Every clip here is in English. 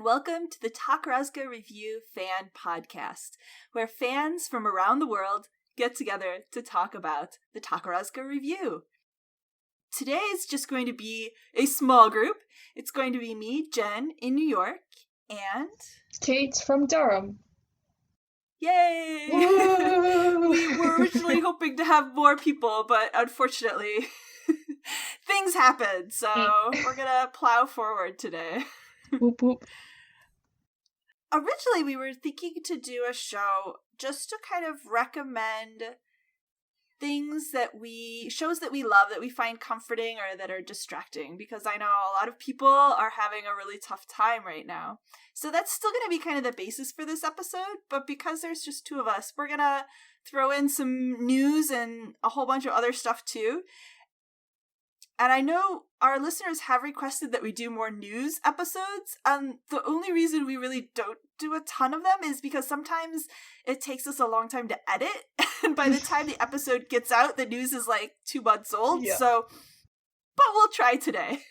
and welcome to the Takarazuka Review Fan Podcast, where fans from around the world get together to talk about the Takarazuka Review. Today is just going to be a small group. It's going to be me, Jen, in New York, and... Kate from Durham. Yay! We were originally hoping to have more people, but unfortunately, things happened, so we're gonna plow forward today. Whoop whoop. Originally, we were thinking to do a show just to kind of recommend shows that we love, that we find comforting or that are distracting, because I know a lot of people are having a really tough time right now. So that's still going to be kind of the basis for this episode, but because there's just two of us, we're going to throw in some news and a whole bunch of other stuff too. And I know our listeners have requested that we do more news episodes. The only reason we really don't do a ton of them is because sometimes it takes us a long time to edit. And by the time the episode gets out, the news is like 2 months old. Yeah. So, but we'll try today.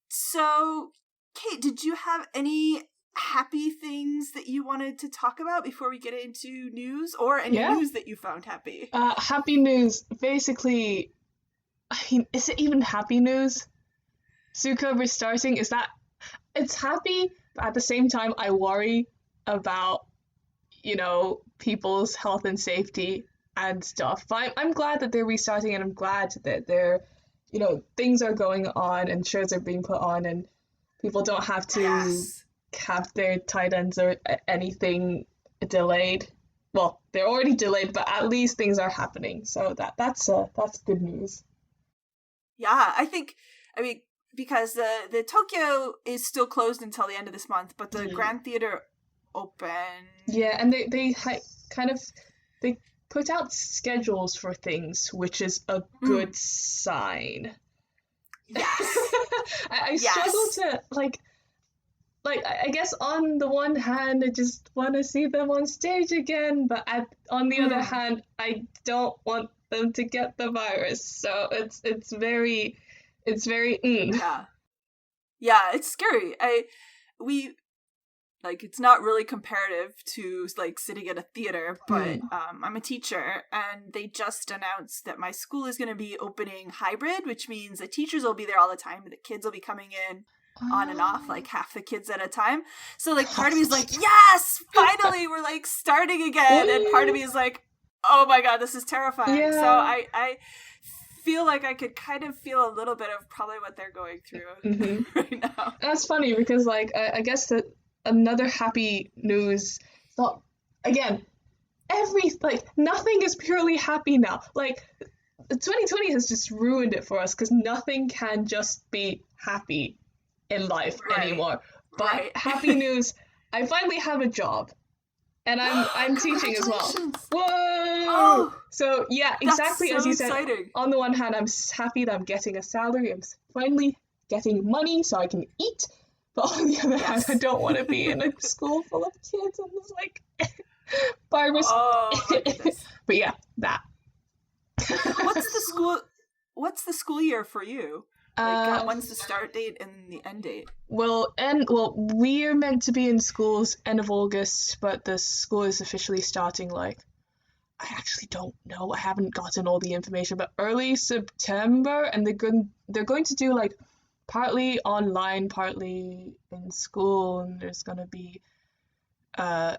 So, Kate, did you have any happy things that you wanted to talk about before we get into news, or any news that you found happy? Happy news. Basically, I mean, is it even happy news? Zuka restarting, it's happy, but at the same time, I worry about, people's health and safety and stuff. But I'm glad that they're restarting, and I'm glad that they're, things are going on and shows are being put on, and people don't have to have their tight ends or anything delayed. Well, they're already delayed, but at least things are happening. So that's good news. Yeah, I mean, because the Tokyo is still closed until the end of this month, but the Grand Theater open. Yeah, and they put out schedules for things, which is a good sign. Yes. I struggle to I guess on the one hand, I just want to see them on stage again, but on the other hand, I don't want them to get the virus. So it's very Yeah, it's scary. It's not really comparative to sitting at a theater, but I'm a teacher, and they just announced that my school is going to be opening hybrid, which means the teachers will be there all the time, but the kids will be coming in on and off, half the kids at a time. So part of me is yes, finally we're starting again, and part of me is oh my god, this is terrifying. Yeah. So I feel like I could kind of feel a little bit of probably what they're going through right now. That's funny because I guess that another happy news thought again, nothing is purely happy now. 2020 has just ruined it for us because nothing can just be happy in life anymore. But happy news, I finally have a job, and I'm teaching as well. Whoa! Oh, so yeah, exactly as you said. Exciting. On the one hand, I'm happy that I'm getting a salary. I'm finally getting money so I can eat. But on the other hand, I don't want to be in a school full of kids and there's virus. Oh, my goodness. But yeah, that. What's the school year for you? When's the start date and the end date? Well, we're meant to be in schools end of August, but the school is officially starting I actually don't know. I haven't gotten all the information, but early September, and they're going to do partly online, partly in school, and there's going to be a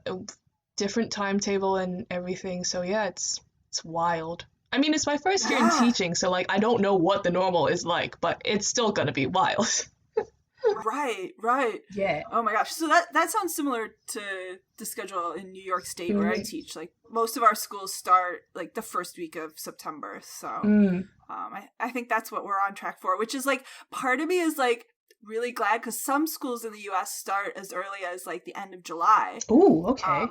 different timetable and everything. So yeah, it's wild. I mean, it's my first year in teaching, so I don't know what the normal is but it's still going to be wild. Right. Yeah. Oh my gosh. So that sounds similar to the schedule in New York State where I teach. Most of our schools start the first week of September. So I think that's what we're on track for, which is part of me is really glad because some schools in the US start as early as the end of July. Ooh, okay.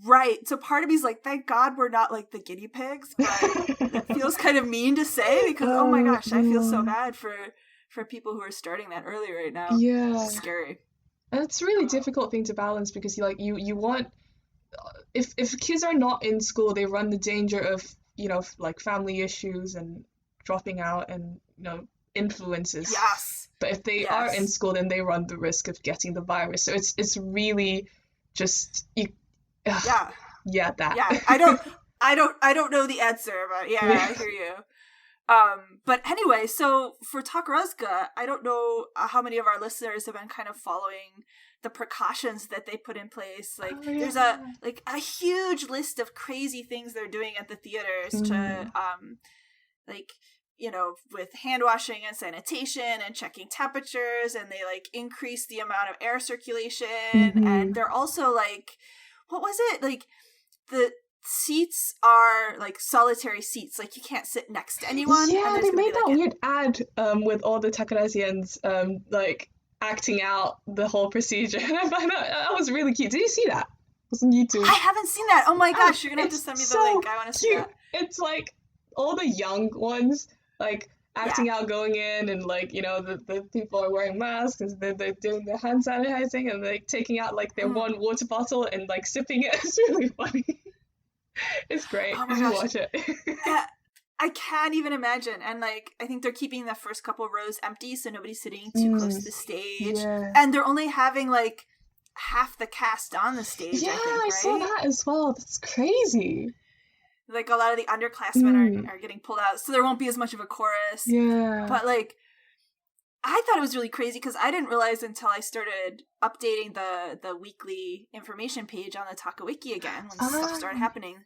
Right. So part of me is thank God we're not the guinea pigs, but it feels kind of mean to say because oh my gosh, I feel so bad for people who are starting that early right now. Yeah. It's scary. And it's a really difficult thing to balance because you want if kids are not in school, they run the danger of, family issues and dropping out and, influences. Yes. But if they are in school, then they run the risk of getting the virus. So it's really just you. Yeah. Yeah, that. Yeah, I don't know the answer, but I hear you. But anyway, so for Takarazuka, I don't know how many of our listeners have been kind of following the precautions that they put in place. Like, there's a huge list of crazy things they're doing at the theaters to, like, you know, with hand washing and sanitation and checking temperatures, and they like increase the amount of air circulation, and they're also like, what was it? Like, the seats are like solitary seats, like you can't sit next to anyone. Yeah, they made that weird ad with all the Takarazians like acting out the whole procedure. And I find that was really cute. Did you see that? It was on YouTube. I haven't seen that. Oh my gosh, you're gonna have to send me the link. I want to see that. It's like all the young ones like acting out going in, and like, you know, the people are wearing masks and they're doing their hand sanitizing and like taking out like their one water bottle and like sipping it. It's really funny. It's great. Oh you should watch it. I can't even imagine. And like, I think they're keeping the first couple rows empty so nobody's sitting too close to the stage. Yeah. And they're only having like half the cast on the stage. Yeah, I think, right? I saw that as well. That's crazy. Like, a lot of the underclassmen are getting pulled out, so there won't be as much of a chorus. Yeah. But like, I thought it was really crazy because I didn't realize until I started updating the weekly information page on the Takawiki again when stuff started happening,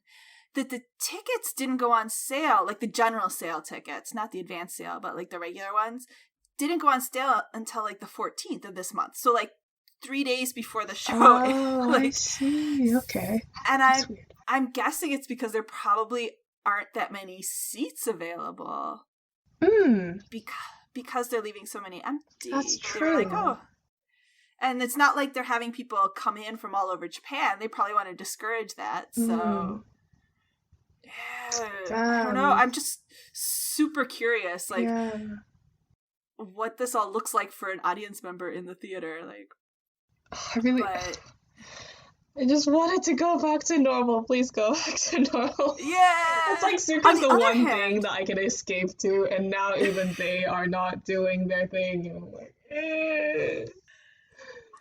that the tickets didn't go on sale, like the general sale tickets, not the advanced sale, but like the regular ones, didn't go on sale until like the 14th of this month. So like 3 days before the show. Like, I see. Okay. And I'm guessing it's because there probably aren't that many seats available. Because they're leaving so many empty. That's true. They were like, oh. And it's not like they're having people come in from all over Japan. They probably want to discourage that. So, I don't know. I'm just super curious, like, what this all looks like for an audience member in the theater. Like, I just wanted to go back to normal. Please go back to normal. Yeah! It's like Suka's the one thing that I can escape to, and now even they are not doing their thing. And I'm like,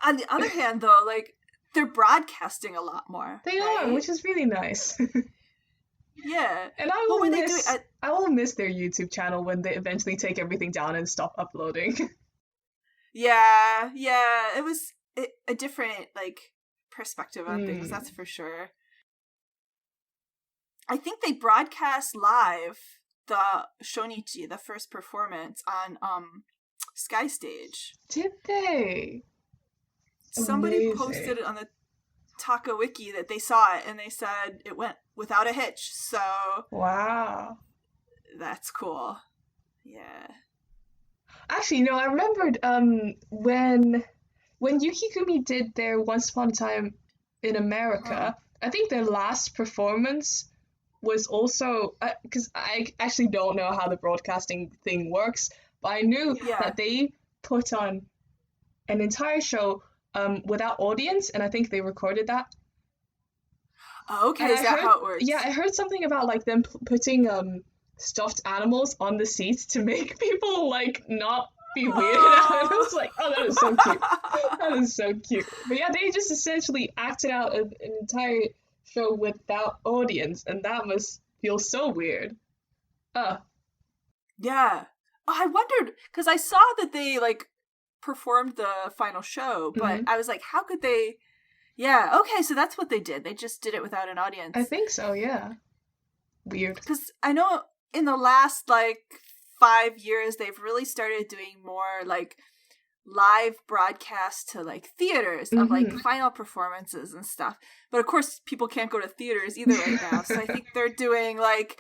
On the other hand, though, like, they're broadcasting a lot more. They are, which is really nice. Yeah. And I will miss their YouTube channel when they eventually take everything down and stop uploading. Yeah. It was a different, like, perspective on things, that's for sure. I think they broadcast live the Shonichi, the first performance, on Sky Stage. Did they? Somebody posted it on the Takawiki that they saw it and they said it went without a hitch. So wow, that's cool. Yeah. Actually, no, I remembered when Yukikumi did their Once Upon a Time in America, I think their last performance was also, because I actually don't know how the broadcasting thing works, but I knew that they put on an entire show without audience, and I think they recorded that. Oh, okay, is that how it works? Yeah, I heard something about like them putting stuffed animals on the seats to make people like not be weirded out. And I was like, oh, that is so cute. That is so cute. But yeah, they just essentially acted out an entire show without audience, and that must feel so weird. Yeah. Oh, I wondered, because I saw that they like performed the final show, but I was like, how could they? Yeah, okay, so that's what they did. They just did it without an audience. I think so, yeah. Weird. Because I know in the last like 5 years, they've really started doing more like live broadcasts to like theaters of like final performances and stuff. But of course, people can't go to theaters either right now. So I think they're doing like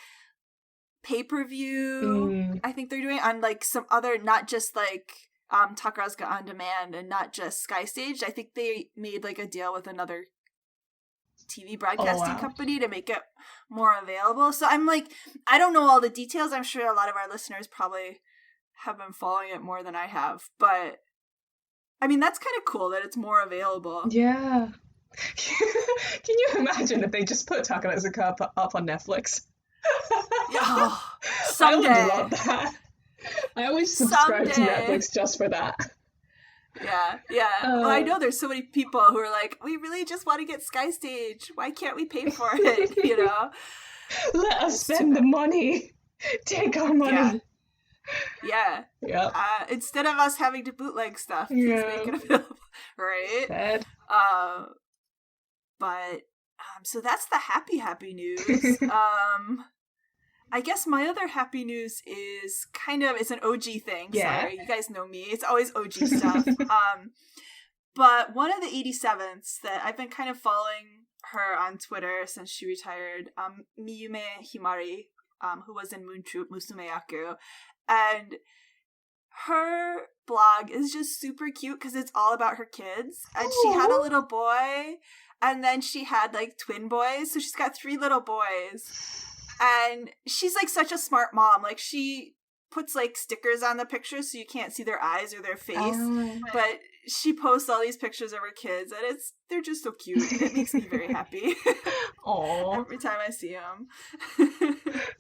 pay-per-view. I think they're doing on like some other, not just like Takarazuka On Demand and not just Sky Stage. I think they made like a deal with another TV broadcasting company to make it more available. So I'm like, I don't know all the details. I'm sure a lot of our listeners probably have been following it more than I have. But I mean, that's kind of cool that it's more available. Yeah. Can you imagine if they just put Takarazuka up on Netflix? Someday. I would love that. I always subscribe to Someday. Netflix just for that. Yeah. Well, I know there's so many people who are like, we really just want to get Sky Stage. Why can't we pay for it? You know? Let us It's spend the money. Take our money. Yeah. Yeah. Instead of us having to bootleg stuff, please make it available. Right? Sad. But so that's the happy news. I guess my other happy news is it's an OG thing. Yeah. Sorry, you guys know me. It's always OG stuff. But one of the 87ths that I've been kind of following her on Twitter since she retired, Miyume Himari, who was in Moon Troop Musume Yaku, and her blog is just super cute because it's all about her kids. And she had a little boy, and then she had like twin boys, so she's got 3 little boys. And she's like such a smart mom. Like she puts like stickers on the pictures so you can't see their eyes or their face. But she posts all these pictures of her kids, and they're just so cute. It makes me very happy. Aww. Every time I see them.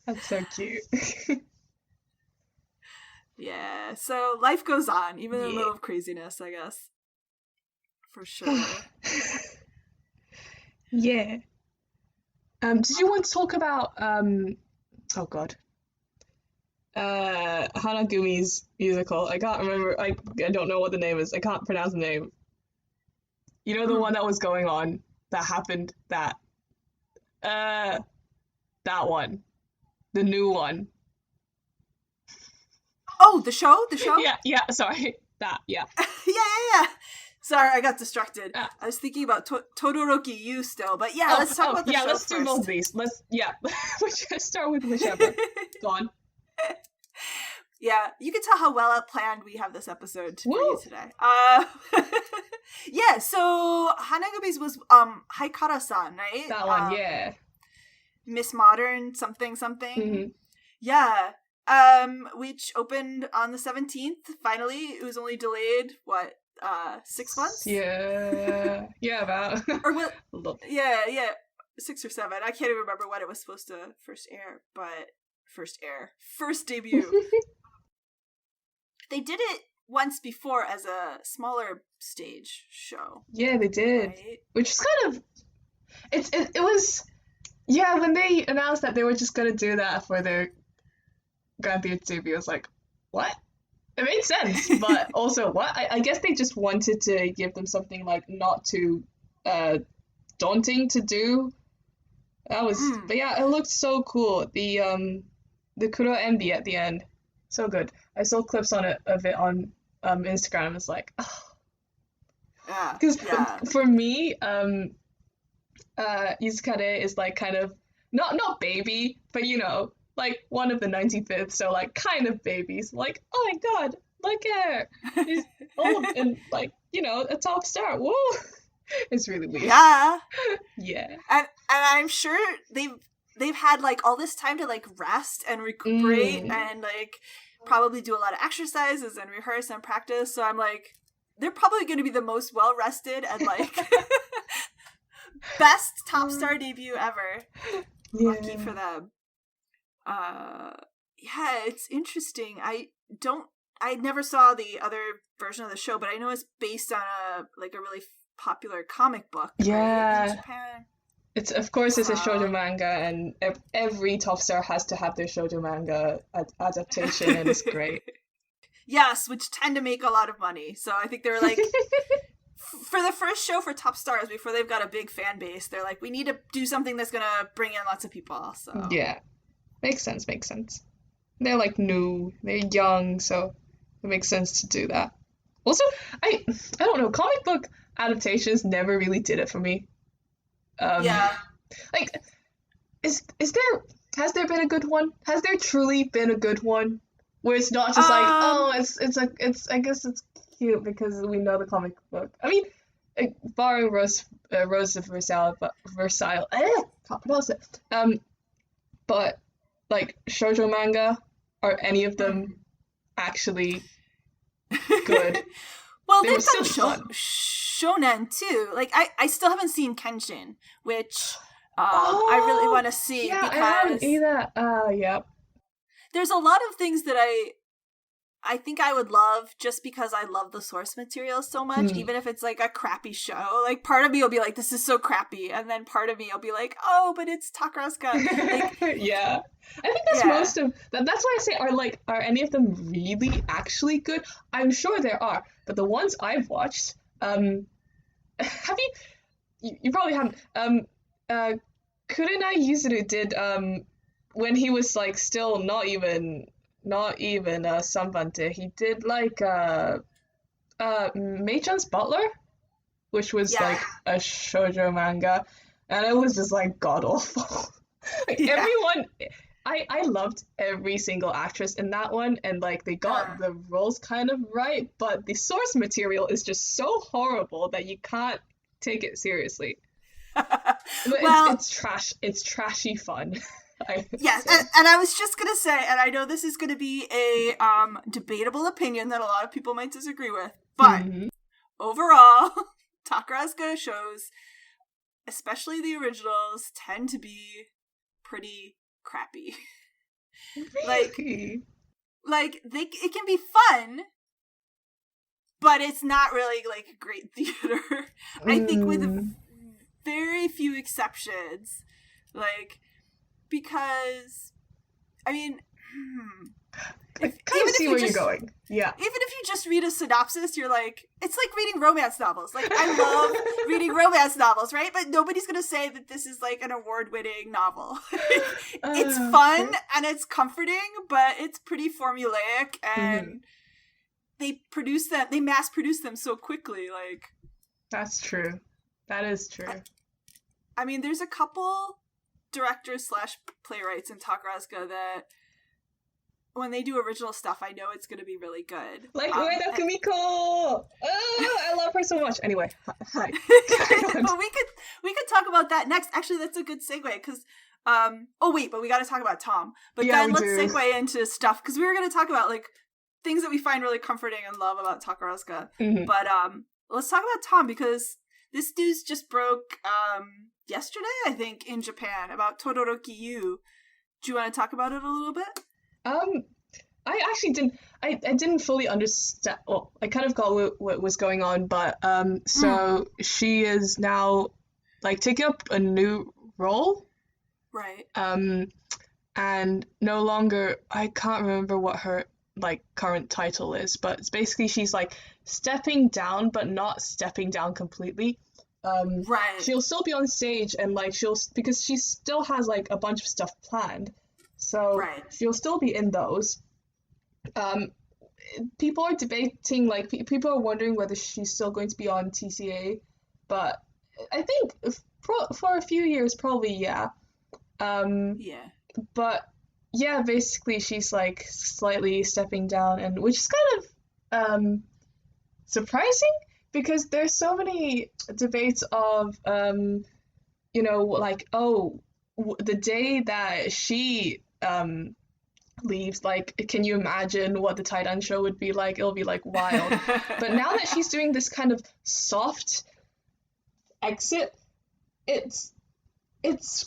That's so cute. Yeah. So life goes on, even in the middle of craziness, I guess. For sure. Yeah. Did you want to talk about Hanagumi's musical? I can't remember. I don't know what the name is. I can't pronounce the name. You know the one that was going on that happened that one. The new one. Oh, the show? Yeah, sorry. That, yeah. Yeah. Sorry, I got distracted. I was thinking about Todoroki Yu still, but let's talk about the show let's first. do both of these. Let's start with whichever. Go on. Yeah, you can tell how well planned we have this episode for you today. Yeah, so Hanagumi's was Haikara-san, right? That one, yeah. Miss Modern something. Mm-hmm. Yeah. Which opened on the 17th, finally. It was only delayed, 6 months? Yeah, about. Or what? Yeah, 6 or 7. I can't even remember when it was supposed to first debut. They did it once before as a smaller stage show. Yeah, they did. Right? Which is kind of, it was, yeah, when they announced that they were just gonna do that for their Grand Theatre debut, I was like, what? It made sense, but also what? I guess they just wanted to give them something like not too daunting to do. That was, but yeah, it looked so cool. The Kuro Envy at the end, so good. I saw clips of it on Instagram. And it's like, because for me, Izukare is like kind of not baby, but like one of the 95th, so like kind of babies. Like, oh my god, look at her. She's old and like, a top star. Whoa. It's really weird. Yeah. Yeah. And I'm sure they've had like all this time to like rest and recuperate and like probably do a lot of exercises and rehearse and practice. So I'm like, they're probably going to be the most well rested and like best top star debut ever. Yeah. Lucky for them. Yeah, it's interesting. I never saw the other version of the show, but I know it's based on a really popular comic book. Yeah. Right, in Japan. It's a shoujo manga, and every top star has to have their shoujo manga adaptation, and it's great. Yes, which tend to make a lot of money. So I think they're like, for the first show for top stars, before they've got a big fan base, they're like, we need to do something that's gonna bring in lots of people. So yeah, makes sense. They're like new, they're young, so it makes sense to do that. Also, I don't know, comic book adaptations never really did it for me. Yeah. Like, has there been a good one? Has there truly been a good one? Where it's not just like, oh, I guess it's cute because we know the comic book. I mean, barring Rose of Versailles, can't pronounce it. But like shoujo manga, are any of them actually good? Well, they were they've still done fun. shonen too. Like I still haven't seen Kenshin, which I really want to see yeah, because I haven't either. Yeah. There's a lot of things that I think I would love, just because I love the source material so much, even if it's like a crappy show. Like, part of me will be like, this is so crappy, and then part of me will be like, oh, but it's Takarazuka. Like, yeah, I think that's most of that. That's why I say, are any of them really actually good? I'm sure there are, but the ones I've watched, have you probably haven't. Kurenai Yuzuru did when he was like still not even Sanbante. He did like Mei-chan's Butler, which was like a shoujo manga, and it was just like god awful. Like everyone, I loved every single actress in that one, and like they got the roles kind of right, but the source material is just so horrible that you can't take it seriously. Well, it's trash. It's trashy fun. Yes, and I was just gonna say, and I know this is gonna be a debatable opinion that a lot of people might disagree with, but overall, Takarazuka shows, especially the originals, tend to be pretty crappy. Really? like it can be fun, but it's not really like great theater. I think with very few exceptions, like, because I mean, I kind of see where you're going. Yeah. Even if you just read a synopsis, you're like, it's like reading romance novels. Like, I love reading romance novels, right? But nobody's going to say that this is like an award-winning novel. It's fun and it's comforting, but it's pretty formulaic, and they mass produce them so quickly. Like, that's true. That is true. I mean, there's a couple directors / playwrights in Takarazuka that, when they do original stuff, I know it's going to be really good. Like Ueda Kumiko! Oh, I love her so much. Anyway, hi. But we could talk about that next. Actually, that's a good segue, because but we got to talk about Tom. But yeah, then let's segue into stuff, because we were going to talk about like things that we find really comforting and love about Takarazuka. But let's talk about Tom, because this news just broke yesterday, I think, in Japan, about Todoroki Yu. Do you want to talk about it a little bit? I actually didn't. I didn't fully understand. Well, I kind of got what was going on, but so she is now like taking up a new role, right? And no longer. I can't remember what her like current title is, but it's basically she's like stepping down, but not stepping down completely. Right. She'll still be on stage, and like because she still has like a bunch of stuff planned. So she'll still be in those. People are debating, like, people are wondering whether she's still going to be on TCA, but I think for a few years, probably, yeah. But yeah, basically she's like slightly stepping down, and which is kind of surprising, because there's so many debates of like, the day that she leaves, like, can you imagine what the Titan show would be like? It'll be like wild. But now that she's doing this kind of soft exit, it's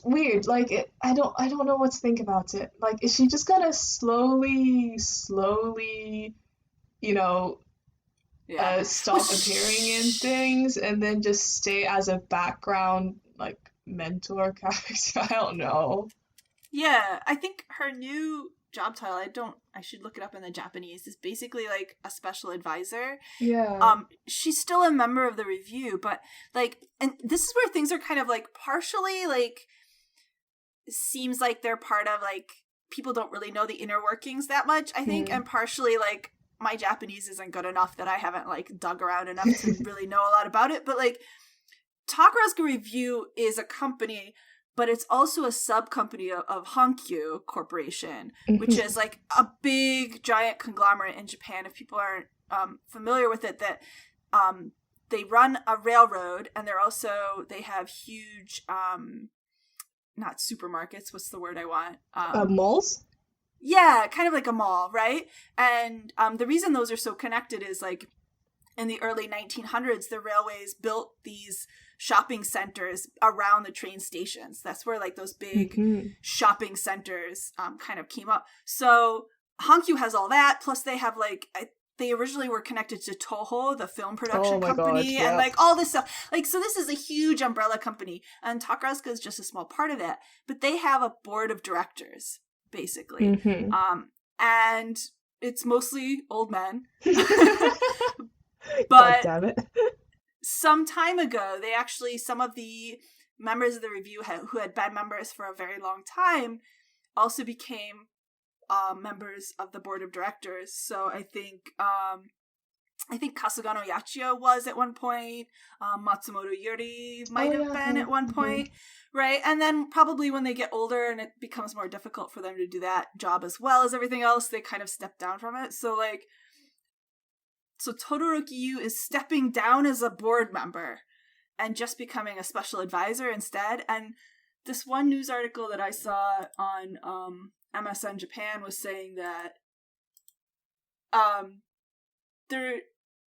weird. Like, I don't know what to think about it. Like, is she just gonna slowly stop appearing in things, and then just stay as a background like mentor character? I don't know. Yeah, I think her new job title, I should look it up in the Japanese, is basically like a special advisor. Yeah. She's still a member of the review, but like, and this is where things are kind of like partially like, seems like they're part of like, people don't really know the inner workings that much, I think, and partially like, my Japanese isn't good enough that I haven't like dug around enough to really know a lot about it. But like, Takarazuka Review is a company, but it's also a sub-company of Hankyu Corporation, which is like a big, giant conglomerate in Japan. If people aren't familiar with it, that they run a railroad, and they have huge, not supermarkets, what's the word I want? Malls? Yeah, kind of like a mall, right? And the reason those are so connected is like, in the early 1900s, the railways built these shopping centers around the train stations. That's where like those big shopping centers kind of came up. So Hankyu has all that, plus they have like they originally were connected to Toho, the film production company, and like all this stuff. Like, so this is a huge umbrella company, and Takarazuka is just a small part of that. But they have a board of directors, basically. And it's mostly old men. But damn it. Some time ago, some of the members of the review who had been members for a very long time also became members of the board of directors. So I think Kasugano Yachio was at one point. Matsumoto Yuri might have been at one point, right? And then probably when they get older and it becomes more difficult for them to do that job as well as everything else, they kind of step down from it. So Todoroki Yu is stepping down as a board member and just becoming a special advisor instead. And this one news article that I saw on MSN Japan was saying that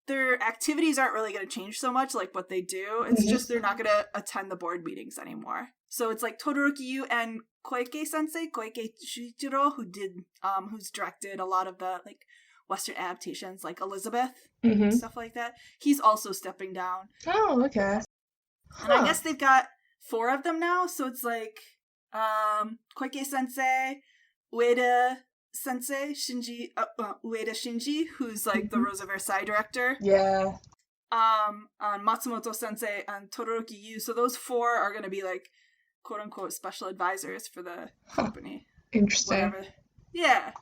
their activities aren't really going to change so much, like what they do. It's just they're not going to attend the board meetings anymore. So it's like Todoroki Yu and Koike Shuichiro, who's directed a lot of the like Western adaptations, like Elizabeth and stuff like that. He's also stepping down. Oh, okay. And I guess they've got 4 of them now. So it's like Koike Sensei, Ueda Sensei, Ueda Shinji, who's like the Rosa Versailles director. Yeah. Matsumoto Sensei and Todoroki Yu. So those 4 are going to be like quote unquote special advisors for the company. Interesting. Whatever. Yeah.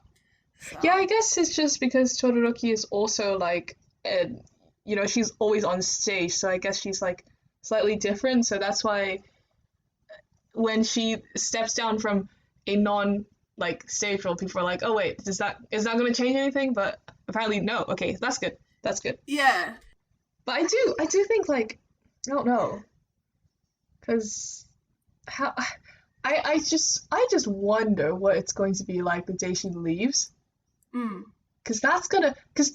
So. Yeah, I guess it's just because Todoroki is also like, she's always on stage, so I guess she's like slightly different. So that's why when she steps down from a stage role, people are like, oh wait, is that going to change anything? But apparently no. Okay, that's good. Yeah. But I do think like, I don't know, because how I just wonder what it's going to be like the day she leaves. Because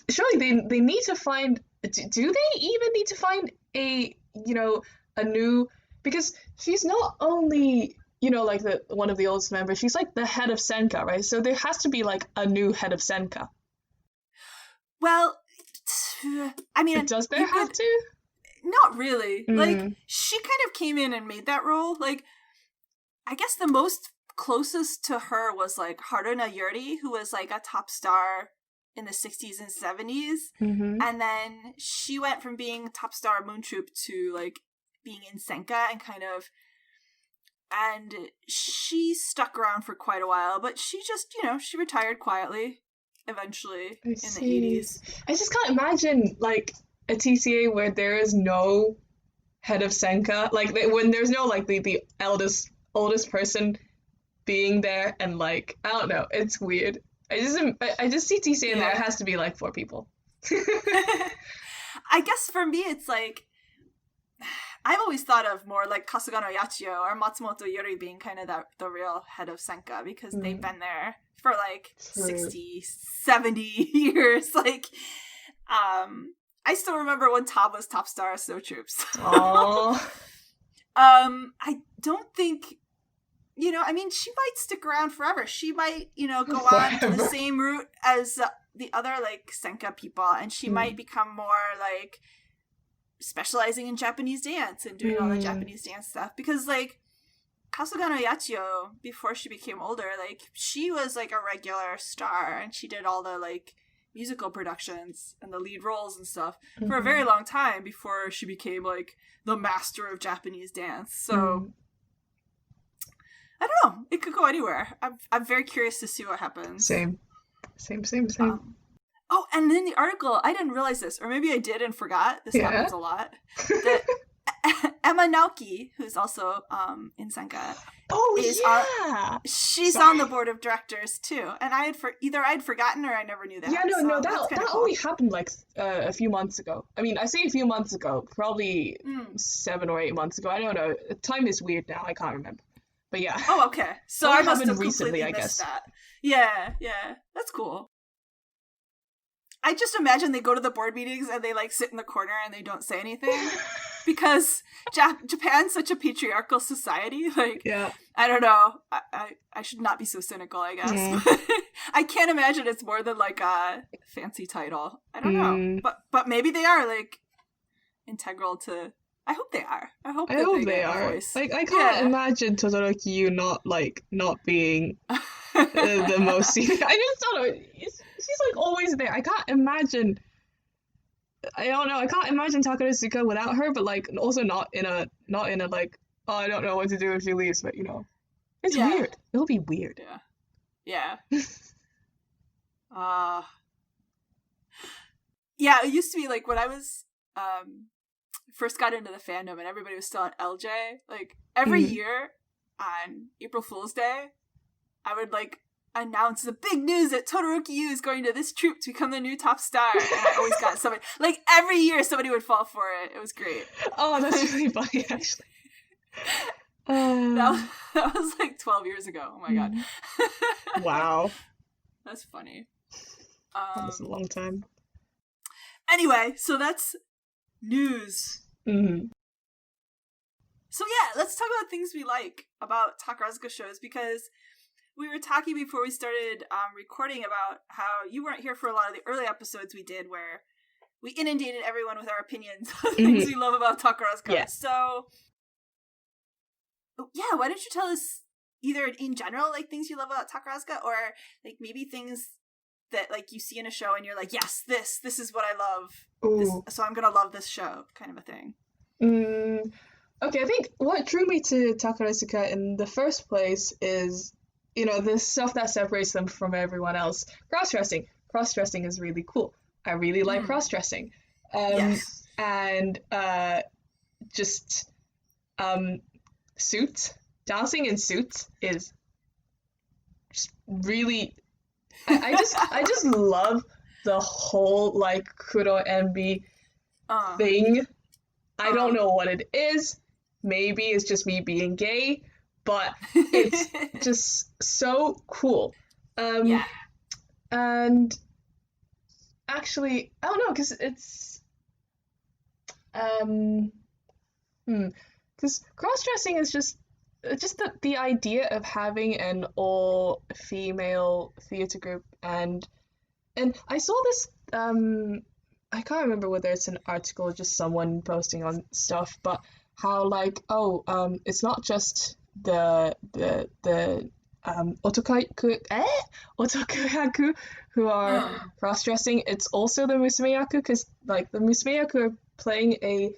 surely they need to find. Do they even need to find a new? Because she's not only like one of the oldest members. She's like the head of Senka, right? So there has to be like a new head of Senka. Well, I mean, but does there have to? Not really. Like, she kind of came in and made that role. Like, I guess the most closest to her was like Haruna Yuri, who was like a top star in the 60s and 70s. And then she went from being top star Moon Troop to like being in Senka and she stuck around for quite a while, but she just, she retired quietly eventually in the 80s. I just can't imagine like a TCA where there is no head of Senka, like when there's no like the oldest person being there, and like I don't know, it's weird. I just see TCA and there has to be like 4 people. I guess for me it's like I've always thought of more like Kasugano Yachio or Matsumoto Yuri being kind of the real head of Senka, because they've been there for like 60, 70 years. Like, I still remember when Tom was top star of Snow Troops. Aww. I don't think, I mean, she might stick around forever. She might, go on to the same route as the other like Senka people, and she might become more like specializing in Japanese dance and doing all the Japanese dance stuff, because like Kasugano Yachio, before she became older, like she was like a regular star and she did all the like musical productions and the lead roles and stuff for a very long time before she became like the master of Japanese dance. So I don't know, it could go anywhere. I'm very curious to see what happens. Same. Oh, and in the article, I didn't realize this, or maybe I did and forgot. This happens a lot. That Emma Naoki, who's also in Senka, she's on the board of directors too. And I'd forgotten or I never knew that. Yeah, no, that cool. only happened like a few months ago. I mean, I say a few months ago, probably 7 or 8 months ago. I don't know. Time is weird now. I can't remember. But yeah. Oh, okay. So I must have recently, completely I missed guess. that. Yeah, that's cool. I just imagine they go to the board meetings and they like sit in the corner and they don't say anything. because Japan's such a patriarchal society. Like, Yeah. I don't know. I should not be so cynical, I guess. Mm. I can't imagine it's more than like a fancy title. I don't know. But maybe they are like integral to. I hope they are. I hope they they get a are. voice. Like, I can't imagine Todoroki Yu not being the most senior. I just don't know. She's like always there. I can't imagine. I don't know. I can't imagine Takarazuka without her, but like also not in a like, oh, I don't know what to do if she leaves, but you know, it's weird. It'll be weird. Yeah. Yeah, it used to be like when I was first got into the fandom and everybody was still on LJ, like every year on April Fool's Day, I would like announce the big news that Todoroki Yu is going to this troop to become the new top star. And I always got somebody, like every year somebody would fall for it. It was great. Oh, that's really funny, actually. That was like 12 years ago. Oh my god. Wow. That's funny. That was a long time. Anyway, so that's news. Mm-hmm. So yeah, let's talk about things we like about Takarazuka shows, because we were talking before we started recording about how you weren't here for a lot of the early episodes we did where we inundated everyone with our opinions on things we love about Takarazuka. Yeah. So yeah, why don't you tell us either in general like things you love about Takarazuka, or like maybe things that like you see in a show and you're like, yes, this is what I love. This, so I'm gonna love this show, kind of a thing. Okay, I think what drew me to Takarazuka in the first place is, you know, the stuff that separates them from everyone else. Cross-dressing. Cross-dressing is really cool. I really like cross-dressing. Yes. And just suits. Dancing in suits is just really... I just love the whole, like, Kuro Envy thing. I don't know what it is. Maybe it's just me being gay, but it's just so cool. And actually, I don't know, because it's because cross-dressing is just the idea of having an all-female theater group, and I saw this I can't remember whether it's an article or just someone posting on stuff, but how like it's not just the otokayaku who are cross-dressing, it's also the musumeyaku, because like the musumeyaku are playing a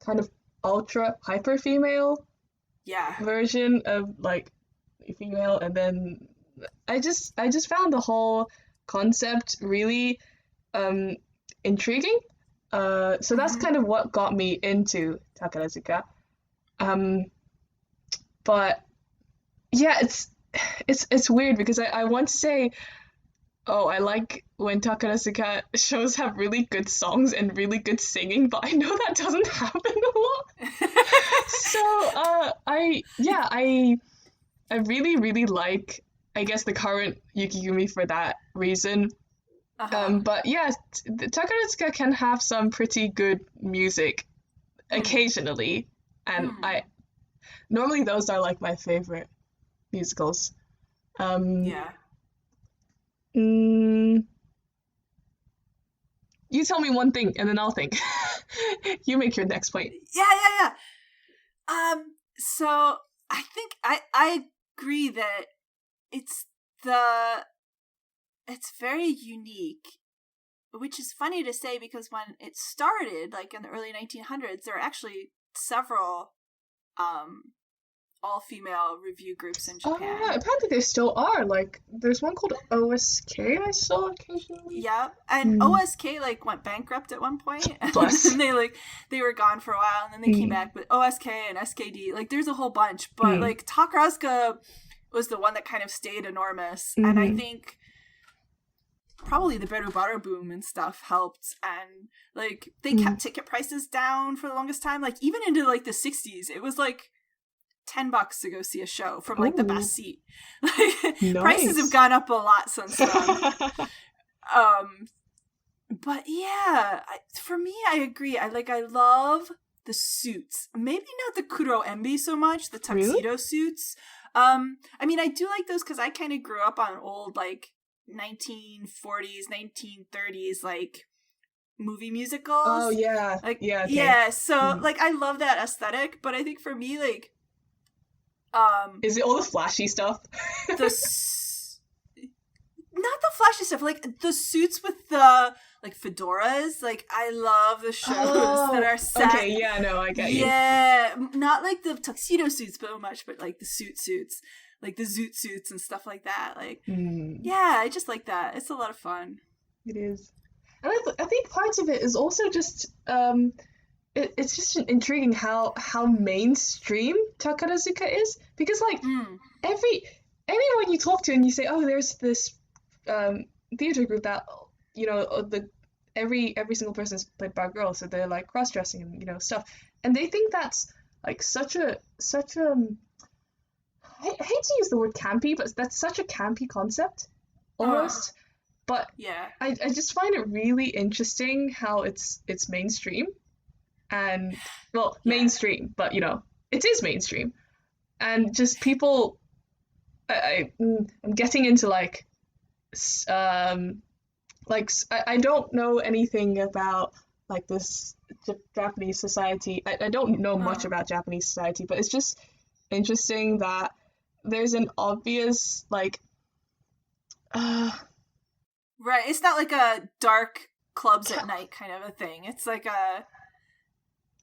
kind of ultra hyper female version of like female, and then I just found the whole concept really intriguing. So that's kind of what got me into Takarazuka. But yeah, it's weird because I want to say, oh, I like when Takarazuka shows have really good songs and really good singing, but I know that doesn't happen a lot. So I really, really like, I guess, the current Yukigumi for that reason. But yeah, Takarazuka can have some pretty good music occasionally, and normally those are like my favorite musicals. You tell me one thing and then I'll think. You make your next point. Yeah. So I think I agree that it's very unique, which is funny to say because when it started, like in the early 1900s, there were actually several all-female review groups in Japan. Oh, yeah, apparently there still are. Like, there's one called OSK I saw occasionally. Yeah, and OSK like went bankrupt at one point. Bless. And they were gone for a while, and then they came back. But OSK and SKD, like, there's a whole bunch. But like Takarazuka was the one that kind of stayed enormous, and I think probably the Beru boom and stuff helped, and like they kept ticket prices down for the longest time. Like even into like the 60s, it was like $10 to go see a show from like the best seat. Like nice. Prices have gone up a lot since then. But yeah, for me, I agree. I love the suits. Maybe not the kuro embi so much, the Really? tuxedo suits. I mean, I do like those because I kind of grew up on old, like, 1940s, 1930s, like, movie musicals. Oh, yeah. Like, Yeah, okay. yeah, so, Mhm. like, I love that aesthetic, but I think for me, like, Is it all the flashy stuff? the not the flashy stuff, like the suits with the like fedoras. Like I love the shows that are set. Okay, yeah, no, I get you. Yeah, not like the tuxedo suits, but much, but like the suits, like the zoot suits and stuff like that. Like, yeah, I just like that. It's a lot of fun. It is. And I think parts of it is also just it's just intriguing how mainstream Takarazuka is, because like anyone you talk to and you say, oh, there's this theater group that the every single person is played by a girl, so they're like cross dressing and stuff, and they think that's like such a I hate to use the word campy, but that's such a campy concept almost. But Yeah. I just find it really interesting how it's mainstream, and well, Yeah. mainstream, but it is mainstream, and just people. I'm getting into like I don't know anything about like this Japanese society. I don't know much about Japanese society, but it's just interesting that there's an obvious like Right. It's not like a dark clubs at night kind of a thing. It's like a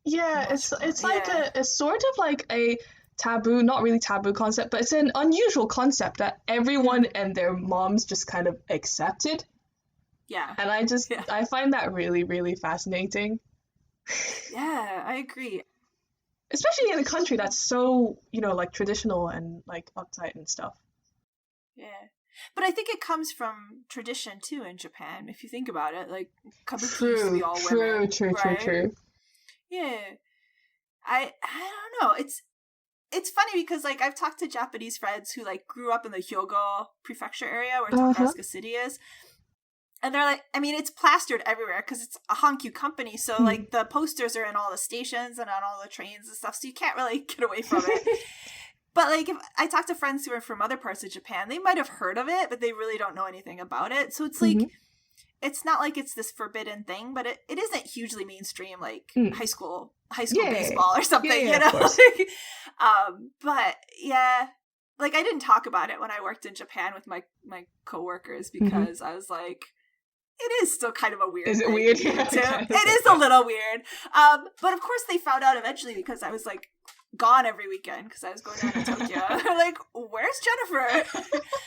yeah, much it's more- like yeah. a sort of like a taboo, not really taboo concept, but it's an unusual concept that everyone and their moms just kind of accepted. Yeah. And Yeah. I find that really, really fascinating. Yeah, I agree. Especially in a country that's so, like traditional and like uptight and stuff. Yeah. But I think it comes from tradition too in Japan, if you think about it. Like kabuki used to be all women. Right? True. Yeah. I don't know. It's funny because like I've talked to Japanese friends who like grew up in the Hyogo prefecture area where Takarazuka City is. And they're like, I mean, it's plastered everywhere because it's a Hankyu company. So, like, the posters are in all the stations and on all the trains and stuff. So you can't really get away from it. But, like, if I talk to friends who are from other parts of Japan, they might have heard of it, but they really don't know anything about it. So it's like, it's not like it's this forbidden thing, but it isn't hugely mainstream, like high school baseball or something, of course. But, yeah. Like, I didn't talk about it when I worked in Japan with my coworkers because I was like, it is still kind of a weird Is it thing weird? to do, Yeah, too. kind of. It is a little weird. But of course they found out eventually because I was like gone every weekend because I was going down to Tokyo. They're like, where's Jennifer?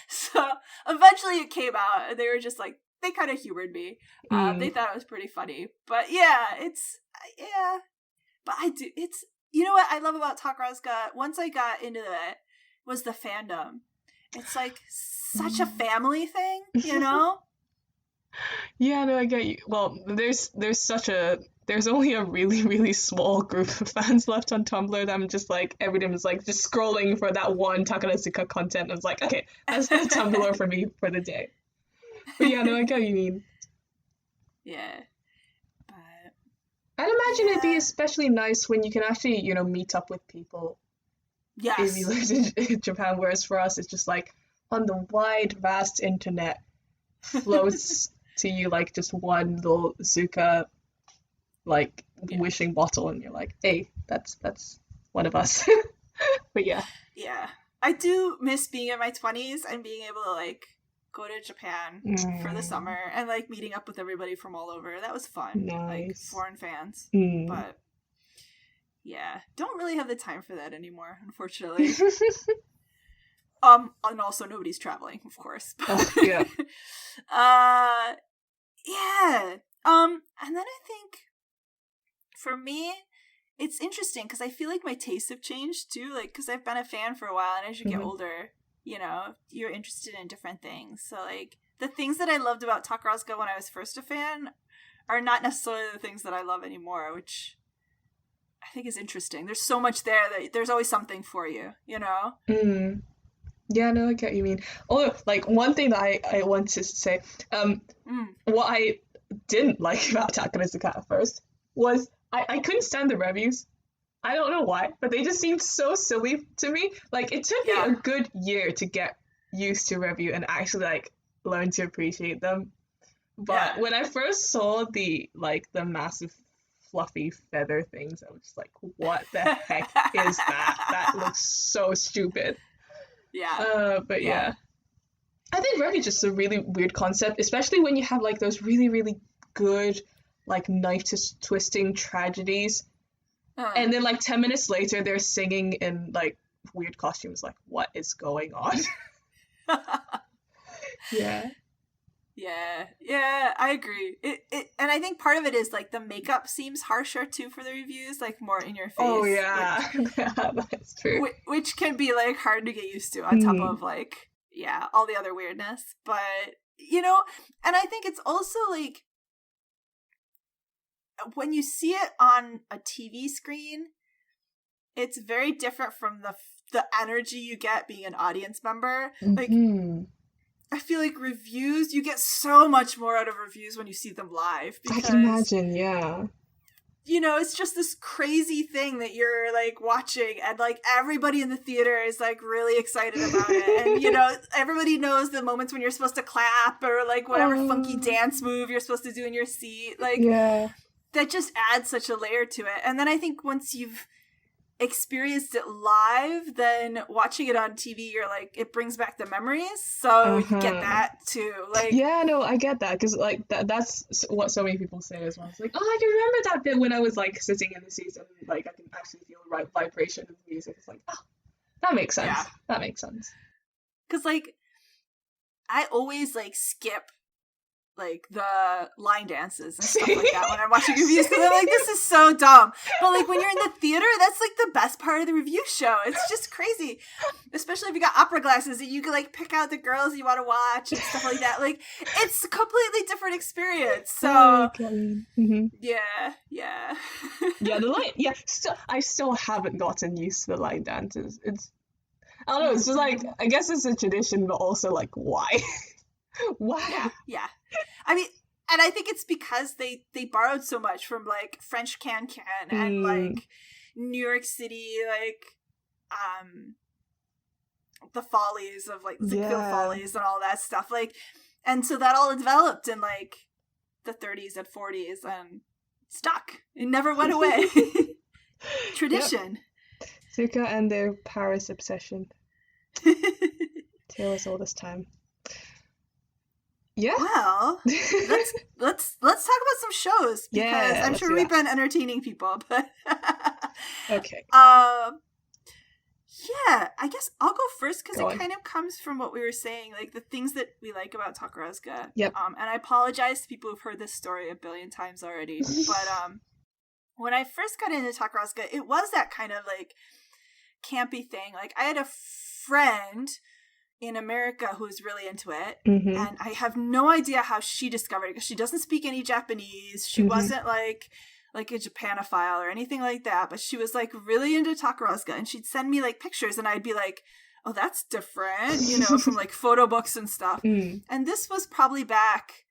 So eventually it came out and they were just like, they kind of humored me. They thought it was pretty funny. But yeah, but it's, you know what I love about Takarazuka, once I got into it, was the fandom. It's like such a family thing, Yeah, no, I get you. Well, there's only a really, really small group of fans left on Tumblr that I'm just like, every day was like just scrolling for that one Takarazuka content. I was like, okay, that's the Tumblr for me for the day. But yeah, no, I get what you mean. Yeah. But I'd imagine it'd be especially nice when you can actually, meet up with people yes. if you lived in Japan, whereas for us, it's just like on the wide, vast internet floats to you like just one little Zuka like wishing bottle, and you're like, hey, that's one of us. But yeah. Yeah. I do miss being in my 20s and being able to like go to Japan for the summer and like meeting up with everybody from all over. That was fun. Nice. Like foreign fans. But yeah, don't really have the time for that anymore, unfortunately. And also nobody's traveling, of course. Yeah. Yeah. And then I think for me, it's interesting because I feel like my tastes have changed too. Like, because I've been a fan for a while, and as you get older, you're interested in different things. So, like, the things that I loved about Takarazuka when I was first a fan are not necessarily the things that I love anymore, which I think is interesting. There's so much there that there's always something for you, Yeah, no, I get what you mean. Although, like, one thing that I wanted to say, what I didn't like about Takarazuka at first was I couldn't stand the reviews. I don't know why, but they just seemed so silly to me. Like, it took me Yeah. a good year to get used to review and actually like learn to appreciate them. But Yeah. when I first saw the massive fluffy feather things, I was just like, what the heck is that? That looks so stupid. Yeah. But Yeah. yeah. I think revue is just a really weird concept, especially when you have like those really, really good like knife twisting tragedies. And then like 10 minutes later they're singing in like weird costumes. Like, what is going on? Yeah. Yeah, I agree. It and I think part of it is like the makeup seems harsher too for the reviews, like more in your face. Oh yeah. Yeah, that's true. Which can be like hard to get used to on top Mhm. of like all the other weirdness. But and I think it's also like when you see it on a TV screen, it's very different from the energy you get being an audience member. Like, Mhm. I feel like reviews, you get so much more out of reviews when you see them live I because, can imagine, yeah. it's just this crazy thing that you're like watching and like everybody in the theater is like really excited about it. And, everybody knows the moments when you're supposed to clap or like whatever funky dance move you're supposed to do in your seat. Like, Yeah. that just adds such a layer to it. And then I think once you've experienced it live, then watching it on TV, you're like, it brings back the memories, so you get that too. Like, yeah, no, I get that because like that's what so many people say as well. It's like, oh, I can remember that bit when I was like sitting in the seats and like I can actually feel the right vibration of the music. It's like, oh, that makes sense. Yeah. That makes sense. Because like I always like skip like the line dances and stuff like that when I'm watching reviews because I'm like, this is so dumb. But like when you're in the theater, that's like the best part of the review show. It's just crazy, especially if you got opera glasses and you can like pick out the girls you want to watch and stuff like that. Like, it's a completely different experience. So yeah. Yeah, the line. Yeah, I still haven't gotten used to the line dances. I don't know. It's just like, I guess it's a tradition, but also like, why? Why? Yeah. I mean, and I think it's because they borrowed so much from like French Can and like New York City, like the Follies of like Ziegfeld Follies and all that stuff. Like, and so that all developed in like the 30s and 40s and stuck. It never went away. Tradition. Yep. Zuka and their Paris obsession. Tale us all this time. Yeah. Well, let's talk about some shows because I'm sure we've been entertaining people, but okay. Yeah, I guess I'll go first because it kind of comes from what we were saying, like the things that we like about Takarazuka. Yep. And I apologize to people who've heard this story a billion times already, but when I first got into Takarazuka, it was that kind of like campy thing. Like, I had a friend in America who's really into it, and I have no idea how she discovered it because she doesn't speak any Japanese. She wasn't like a Japanophile or anything like that, but she was like really into Takarazuka, and she'd send me like pictures, and I'd be like, oh, that's different, from like photo books and stuff. And this was probably back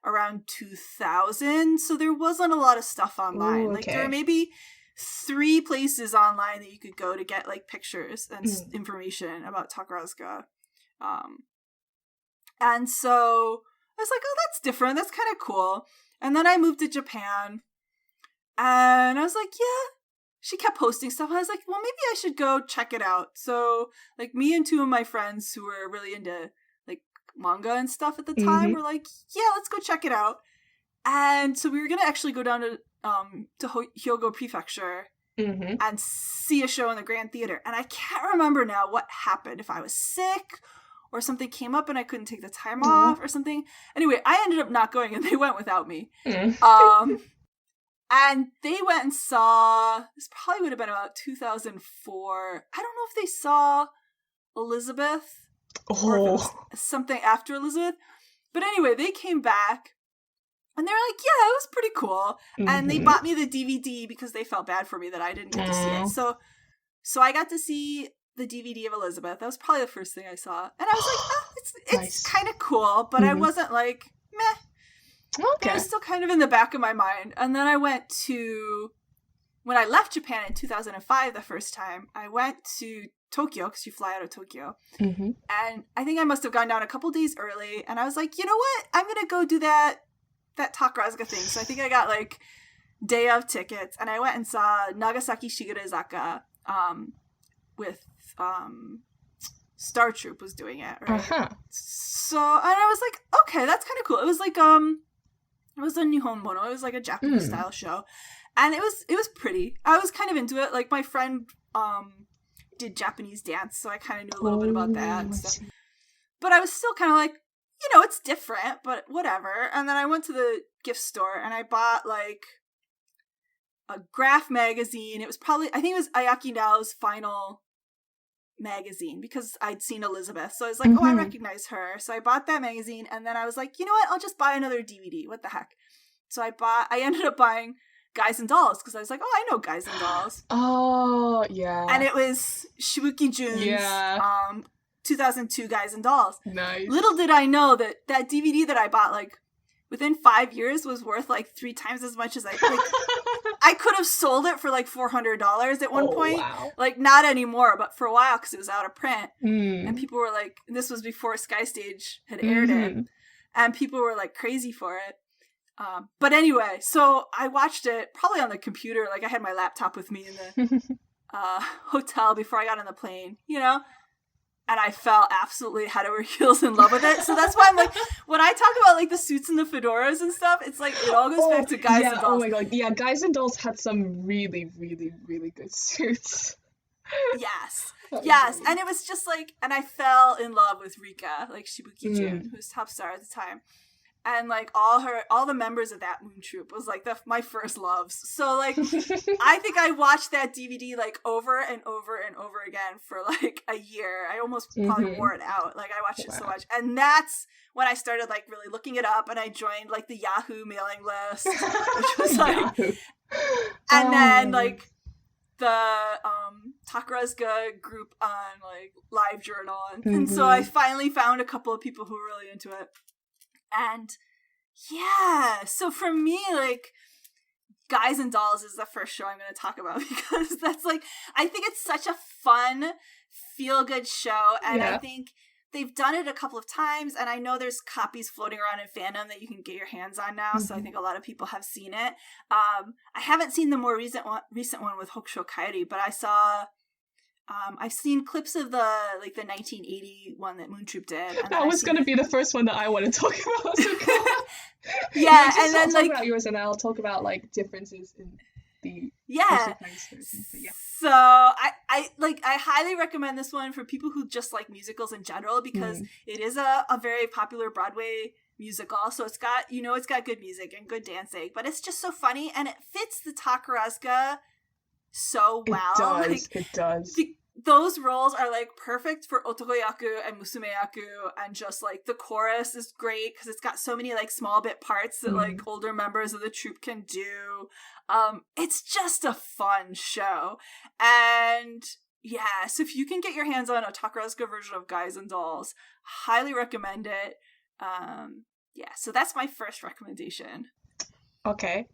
around 2000, so there wasn't a lot of stuff online. Like, there were maybe 3 places online that you could go to get like pictures and information about Takarazuka. And so I was like, oh, that's different. That's kind of cool. And then I moved to Japan and I was like, yeah, she kept posting stuff. I was like, well, maybe I should go check it out. So like me and 2 of my friends who were really into like manga and stuff at the time were like, yeah, let's go check it out. And so we were going to actually go down to Hyogo Prefecture and see a show in the Grand Theater. And I can't remember now what happened. If I was sick or something came up and I couldn't take the time off or something. Anyway, I ended up not going and they went without me. And they went and saw, this probably would have been about 2004. I don't know if they saw Elizabeth or if it was something after Elizabeth. But anyway, they came back. And they were like, yeah, it was pretty cool. And they bought me the DVD because they felt bad for me that I didn't get to see it. So I got to see the DVD of Elizabeth. That was probably the first thing I saw. And I was like, oh, it's kind of cool. But I wasn't like, meh. Okay. It was still kind of in the back of my mind. And then I went to when I left Japan in 2005 the first time, I went to Tokyo, because you fly out of Tokyo. Mm-hmm. And I think I must have gone down a couple days early, and I was like, you know what? I'm going to go do that Takarazuka thing. So I think I got like day of tickets, and I went and saw Nagasaki Shigerezaka with Star Troop was doing it, right? Uh-huh. So, and I was like, okay, that's kind of cool. It was like it was a Nihon Mono. It was like a Japanese style show. And it was pretty. I was kind of into it. Like, my friend did Japanese dance, so I kind of knew a little bit about that and stuff. But I was still kind of like, you know, it's different, but whatever. And then I went to the gift store, and I bought, like, a graph magazine. It was probably, I think it was Ayaki Nao's final magazine, because I'd seen Elizabeth. So I was like, oh, I recognize her. So I bought that magazine, and then I was like, you know what? I'll just buy another DVD. What the heck? So I ended up buying Guys and Dolls, because I was like, oh, I know Guys and Dolls. Oh, yeah. And it was Shibuki Jun's 2002 Guys and Dolls. Nice. Little did I know that DVD that I bought, like, within 5 years was worth, like, 3 times as much as I could have sold it for, like, $400 at one point. Wow. Like, not anymore, but for a while, because it was out of print. And people were like, this was before Sky Stage had aired it. And people were, like, crazy for it. But anyway, so I watched it probably on the computer. Like, I had my laptop with me in the hotel before I got on the plane, you know? And I fell absolutely head over heels in love with it. So that's why I'm like, when I talk about, like, the suits and the fedoras and stuff, it's like, it all goes back to Guys and Dolls. Oh my god, yeah, Guys and Dolls had some really, really, really good suits. Yes. Yes. And it was just like, and I fell in love with Rika, like Shibuki Jun, who's top star at the time. And, like, all the members of that moon troupe was, like, my first loves. So, like, I think I watched that DVD, like, over and over and over again for, like, a year. I almost probably wore it out. Like, I watched it so much. And that's when I started, like, really looking it up, and I joined, like, the Yahoo mailing list, which was, like, and then, like, the Takarazuka group on, like, LiveJournal. And so I finally found a couple of people who were really into it. And yeah, so for me, like, Guys and Dolls is the first show I'm going to talk about, because that's, like, I think it's such a fun, feel-good show, and I think they've done it a couple of times, and I know there's copies floating around in fandom that you can get your hands on now, so I think a lot of people have seen it. I haven't seen the more recent one with Hokusho Kairi, but I saw... I've seen clips of the 1980 one that Moon Troop did. And that was going to be the first one that I want to talk about. So yeah, and then, talk about yours, and I'll talk about, like, differences in the So I highly recommend this one for people who just like musicals in general, because it is a very popular Broadway musical. So it's got good music and good dancing, but it's just so funny, and it fits the Takarazuka so well. It does. Those roles are, like, perfect for otokoyaku and musumeyaku, and just, like, the chorus is great because it's got so many, like, small bit parts that like older members of the troupe can do. It's just a fun show, and yeah, so if you can get your hands on a Takarazuka version of Guys and Dolls, highly recommend it. Yeah, so that's my first recommendation. Okay.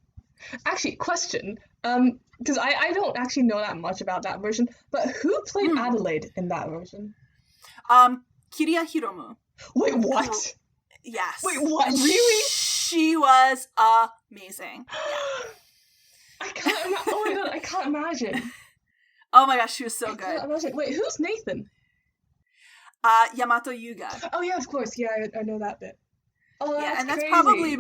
Actually, question. Because I don't actually know that much about that version, but who played Adelaide in that version? Kiriya Hiromu. Wait, what? Yes. Wait, what? Really? She was amazing. I can't. Oh my god, I can't imagine. Oh my gosh, she was so good. I can't imagine. Wait, who's Nathan? Yamato Yuga. Oh yeah, of course. Yeah, I know that bit. Oh, yeah, and that's crazy. probably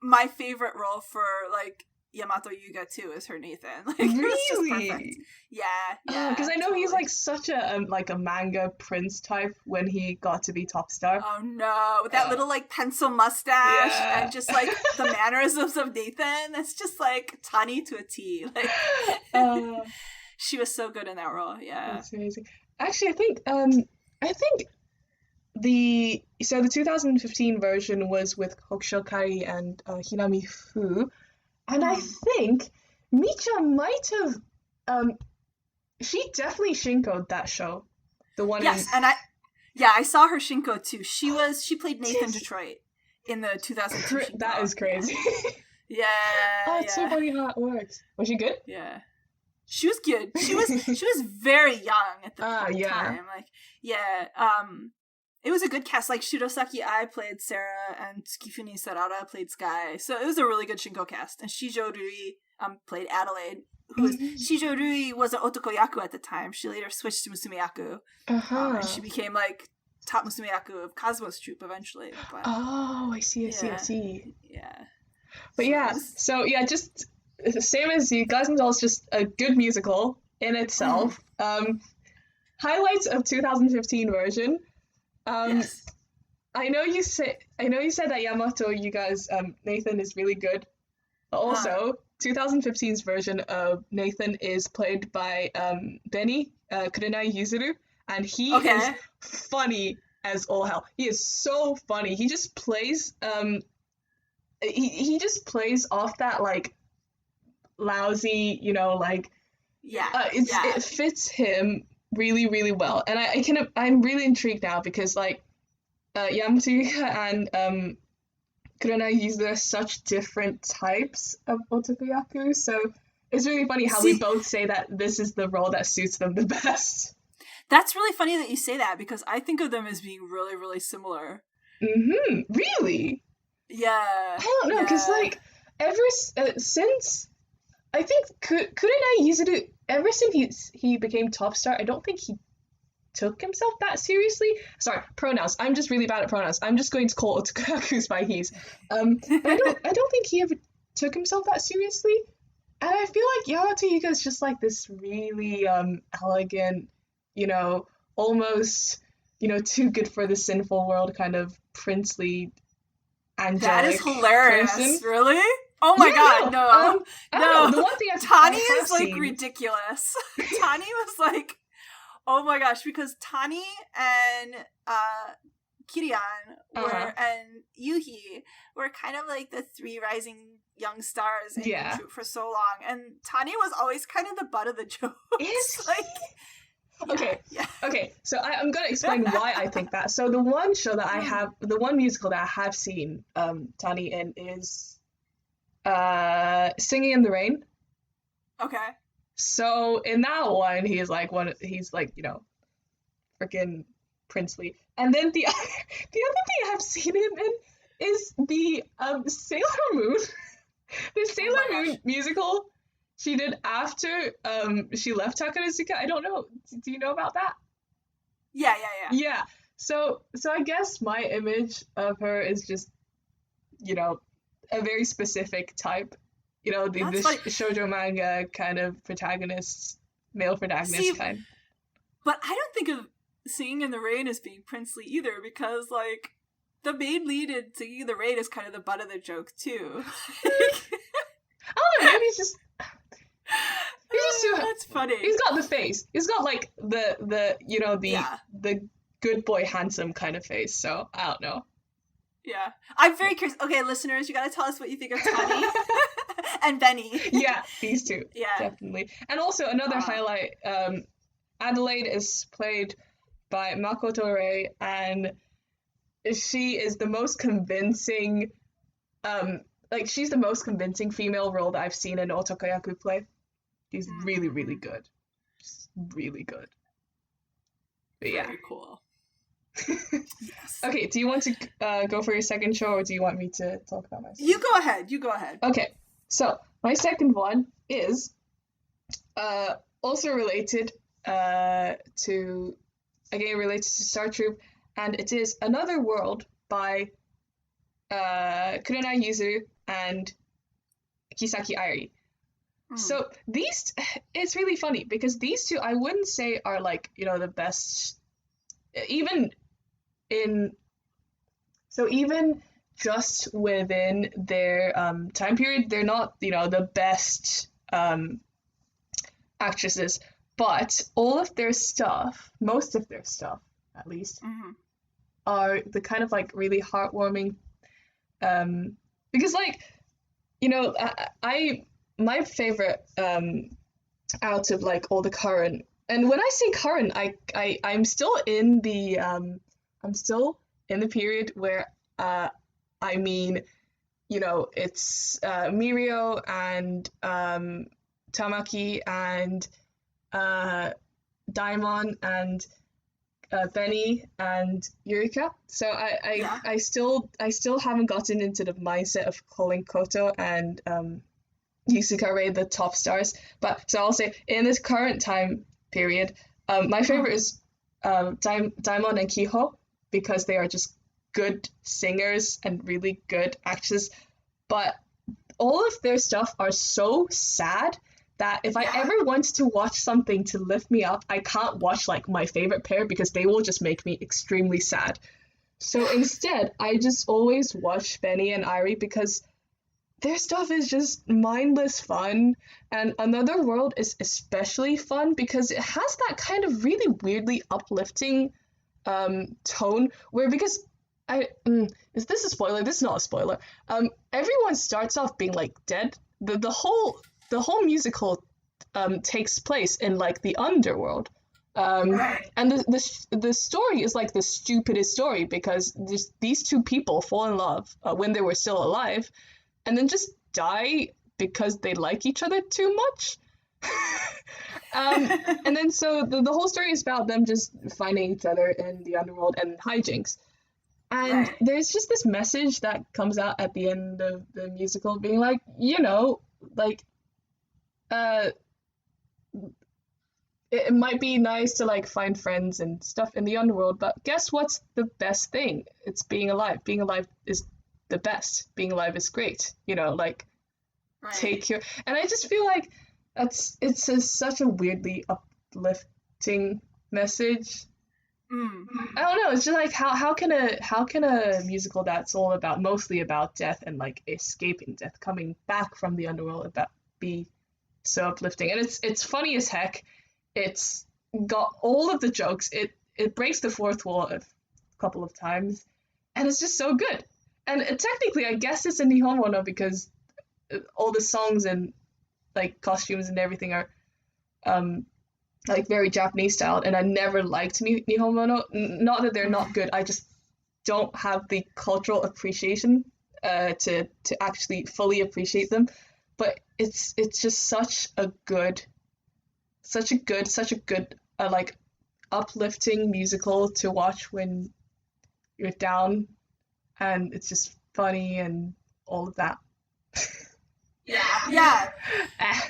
my favorite role for, like, Yamato Yuga too, is her Nathan. Like, really? It was just perfect. Yeah. Because I know he's, like, such a manga prince type when he got to be top star. Oh no, with that little, like, pencil mustache and just, like, the mannerisms of Nathan. It's just, like, Tani to a T. Like, she was so good in that role. Yeah, that's amazing. Actually, I think the 2015 version was with Hokusho Kairi and Hinami Fu. And I think Micha might have, she definitely Shinko'd that show. The one I saw her Shinko too. She played Nathan Detroit in the 2002 Shinko. That is crazy. Yeah. Oh, it's so funny how it works. Was she good? Yeah. She was cute. She was very young at the time. Like, yeah. It was a good cast. Like, Shirosaki Ai played Sarah, and Tsukifumi Sarada played Sky. So it was a really good Shinko cast. And Shijo Rui played Adelaide. Shijo Rui was an otokoyaku at the time. She later switched to musumeyaku. And she became, like, top musumeyaku of Cosmo's troupe eventually. But, I see. Yeah. But just same as you, Guys and Dolls, just a good musical in itself. Highlights of 2015 version. Yes. I know you said that Yamato, you guys, Nathan is really good. Also, 2015's version of Nathan is played by Benny Kurenai Yuzuru, and he is funny as all hell. He is so funny. He just plays he just plays off that, like, lousy, it fits him really, really well. And I'm really intrigued now because, like, Yamato and Kurenai Yuzuru are such different types of otakuyaku, so it's really funny how we both say that this is the role that suits them the best. That's really funny that you say that, because I think of them as being really, really similar. Really? Yeah. I don't know, because, like, ever since, I think Kurenai Yuzuru, ever since he became top star, I don't think he took himself that seriously. Sorry, pronouns. I'm just really bad at pronouns. I'm just going to call otakuyakus by he's. But I don't think he ever took himself that seriously. And I feel like Yamato Yuka is just, like, this really elegant, almost, too good for the sinful world kind of princely, angelic That is hilarious. person. Really? Oh my god, no. No. The one thing Tani is, like, ridiculous. Tani was, like, oh my gosh, because Tani and Kirian and Yuhi were kind of like the three rising young stars in the troupe for so long, and Tani was always kind of the butt of the joke. Okay, so I'm gonna explain why I think that. So the one show that I have, the one musical that I have seen Tani in is Singing in the Rain. Okay. So in that one, he's like freaking princely. And then the other thing I've seen him in is the Sailor Moon, the Sailor Moon musical she did after she left Takarazuka. I don't know. Do you know about that? Yeah. Yeah. So I guess my image of her is just, a very specific type. The shoujo manga kind of protagonists, male protagonist kind. But I don't think of Singing in the Rain as being princely either, because, like, the main lead in Singing in the Rain is kind of the butt of the joke too. I don't know, maybe he's just too. That's funny. He's got the face. He's got, like, the good boy handsome kind of face. So I don't know. Yeah, I'm very curious. Okay, listeners, you gotta tell us what you think of Tani and Benny. Yeah, these two. Yeah, definitely. And also another highlight. Adelaide is played by Makoto Rei, and she is the most convincing. She's the most convincing female role that I've seen in otakoyaku play. She's really, really good. Just really good. But yeah. Very cool. Yes. Okay, do you want to go for your second show, or do you want me to talk about myself? You go ahead. Okay, so my second one is also related to Star Troop, and it is Another World by Kurenai Yuzuru and Kisaki Airi. So it's really funny because these two I wouldn't say are, like, the best, even just within their time period, they're not, the best actresses, but most of their stuff, at least, are the kind of, like, really heartwarming, because, like, my favorite out of, like, all the current, and when I say current, I'm still in the period where I mean, it's Mirio and Tamaki and Daimon and Benny and Yurika. So Yeah. I still haven't gotten into the mindset of calling Koto and Yusuka Rei the top stars. But so I'll say in this current time period, my favorite is Daimon and Kiho because they are just good singers and really good actors. But all of their stuff are so sad that if I Yeah. ever want to watch something to lift me up, I can't watch like my favorite pair because they will just make me extremely sad. So instead, I just always watch Benny and Irie because their stuff is just mindless fun. And Another World is especially fun because it has that kind of really weirdly uplifting tone where because is this a spoiler? This is not a spoiler. Everyone starts off being like dead. The whole musical takes place in like the underworld. Right. And the story is like the stupidest story because these two people fall in love when they were still alive, and then just die because they like each other too much. And then so the whole story is about them just finding each other in the underworld and hijinks. And Right. there's just this message that comes out at the end of the musical being like, like, uh, it might be nice to like find friends and stuff in the underworld, but guess what's the best thing? It's being alive. Being alive is the best. Being alive is great. Like Right. take your. And I just feel like such a weirdly uplifting message. Mm. I don't know. It's just like how can a musical that's all about mostly about death and like escaping death, coming back from the underworld, about be so uplifting. And it's funny as heck. It's got all of the jokes. It breaks the fourth wall a couple of times, and it's just so good. And technically, I guess it's a Nihonmono because all the songs and like costumes and everything are like very Japanese styled, and I never liked Nihonmono. Not that they're not good, I just don't have the cultural appreciation to actually fully appreciate them. But it's just such a good like uplifting musical to watch when you're down, and it's just funny and all of that. Yeah. Yeah. Eh,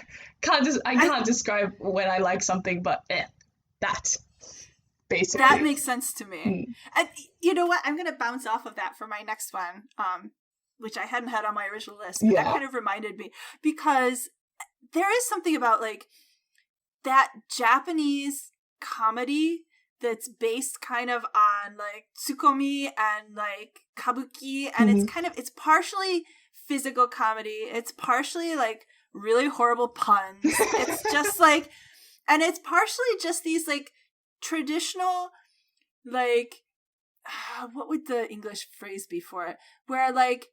I I can't describe when I like something, but that That basically. makes sense to me. Mm. And you know what? I'm gonna bounce off of that for my next one, which I hadn't had on my original list, but that Yeah. kind of reminded me because there is something about like that Japanese comedy that's based kind of on like tsukomi and like kabuki, and Hmm. it's partially physical comedy, it's partially like really horrible puns, it's just like, and it's partially just these like traditional like what would the English phrase be for it, where like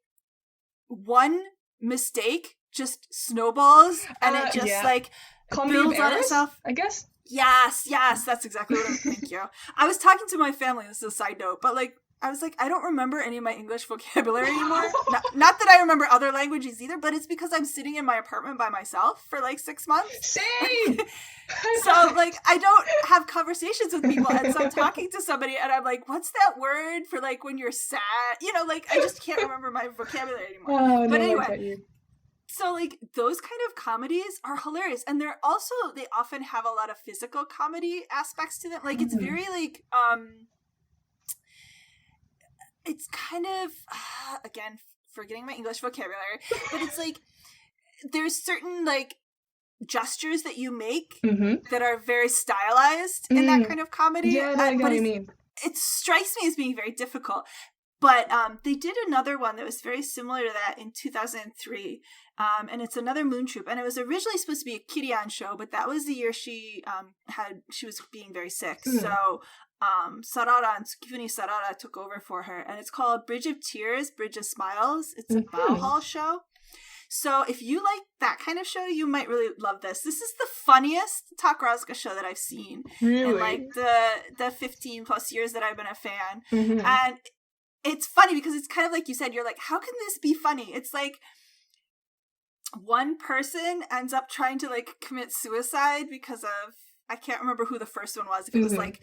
one mistake just snowballs and it just Yeah. like Comedy of builds on errors, itself. I guess. Yes, that's exactly what I'm. Thank you. I was talking to my family. This is a side note, but like, I was like, I don't remember any of my English vocabulary anymore. Not that I remember other languages either, but it's because I'm sitting in my apartment by myself for like 6 months. Same. So like, I don't have conversations with people, and so I'm talking to somebody, and I'm like, "What's that word for like when you're sad?" Like I just can't remember my vocabulary anymore. Oh But no, I anyway, get you. so like those kind of comedies are hilarious, and they often have a lot of physical comedy aspects to them. Like it's Mhm. very like it's kind of again forgetting my English vocabulary, but it's like there's certain like gestures that you make Mhm. that are very stylized in that kind of comedy. Yeah, no, I get But what you mean. it strikes me as being very difficult. But they did another one that was very similar to that in 2003, and it's another Moon Troop. And it was originally supposed to be a Kirian show, but that was the year she was being very sick. Mm. So Sarada and Tsukifuni Sarada took over for her, and it's called Bridge of Tears, Bridge of Smiles. It's a Bauhaus show. So if you like that kind of show, you might really love this. This is the funniest Takarazuka show that I've seen in like the 15 plus years that I've been a fan. Mhm. And it's funny because it's kind of like you said, you're like, how can this be funny? It's like one person ends up trying to like commit suicide because of, I can't remember who the first one was. If it was like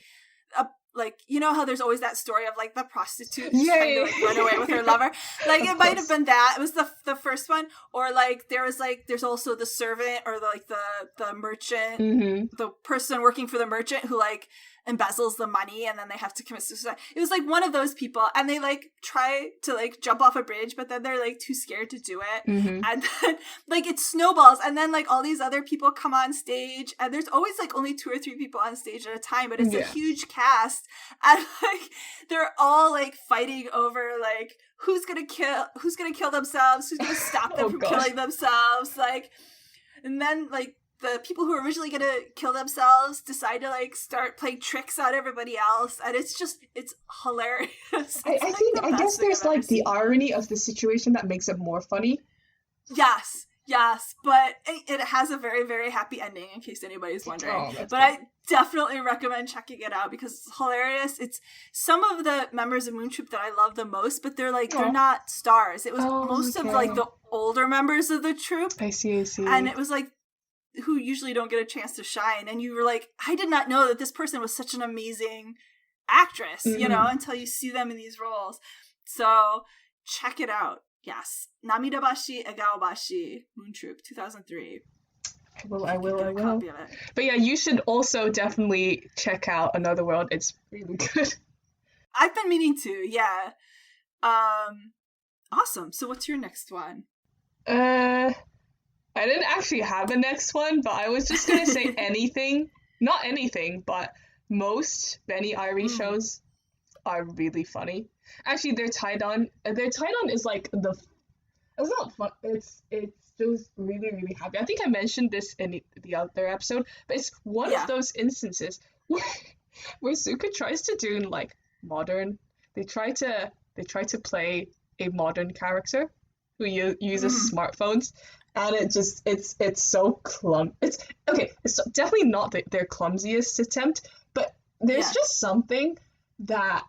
a, like, you know how there's always that story of like the prostitute who's trying to like run away with her lover, like it might have been that. It was the first one. Or like there's also the servant, or the merchant, the person working for the merchant who like embezzles the money and then they have to commit suicide. It was like one of those people, and they like try to like jump off a bridge, but then they're like too scared to do it, and then like it snowballs, and then like all these other people come on stage, and there's always like only 2 or 3 people on stage at a time, but it's a huge cast, and like they're all like fighting over like who's gonna kill themselves, who's gonna stop them from killing themselves, like, and then like the people who are originally gonna kill themselves decide to like start playing tricks on everybody else, and it's hilarious. I guess there's like the irony of the situation that makes it more funny. Yes, but it has a very, very happy ending, in case anybody's wondering. But I definitely recommend checking it out because it's hilarious. It's some of the members of Moon Troop that I love the most, but they're like they're not stars. It was most of like the older members of the troupe. I see. And it was like who usually don't get a chance to shine, and you were like, I did not know that this person was such an amazing actress, you know, until you see them in these roles. So check it out. Yes, Namidabashi Egaobashi, Moon Troop, 2003. I will. But yeah, you should also definitely check out Another World. It's really good. I've been meaning to. Yeah. Awesome. So what's your next one? I didn't actually have a next one, but I was just gonna say anything. Not anything, but most Benny Irie shows are really funny. Actually, their Taidon is like it's not fun. It's just really, really happy. I think I mentioned this in the other episode, but it's one of those instances where Zuka tries to do like modern. They try to play a modern character who uses smartphones. And it's so it's definitely not their clumsiest attempt, but there's just something that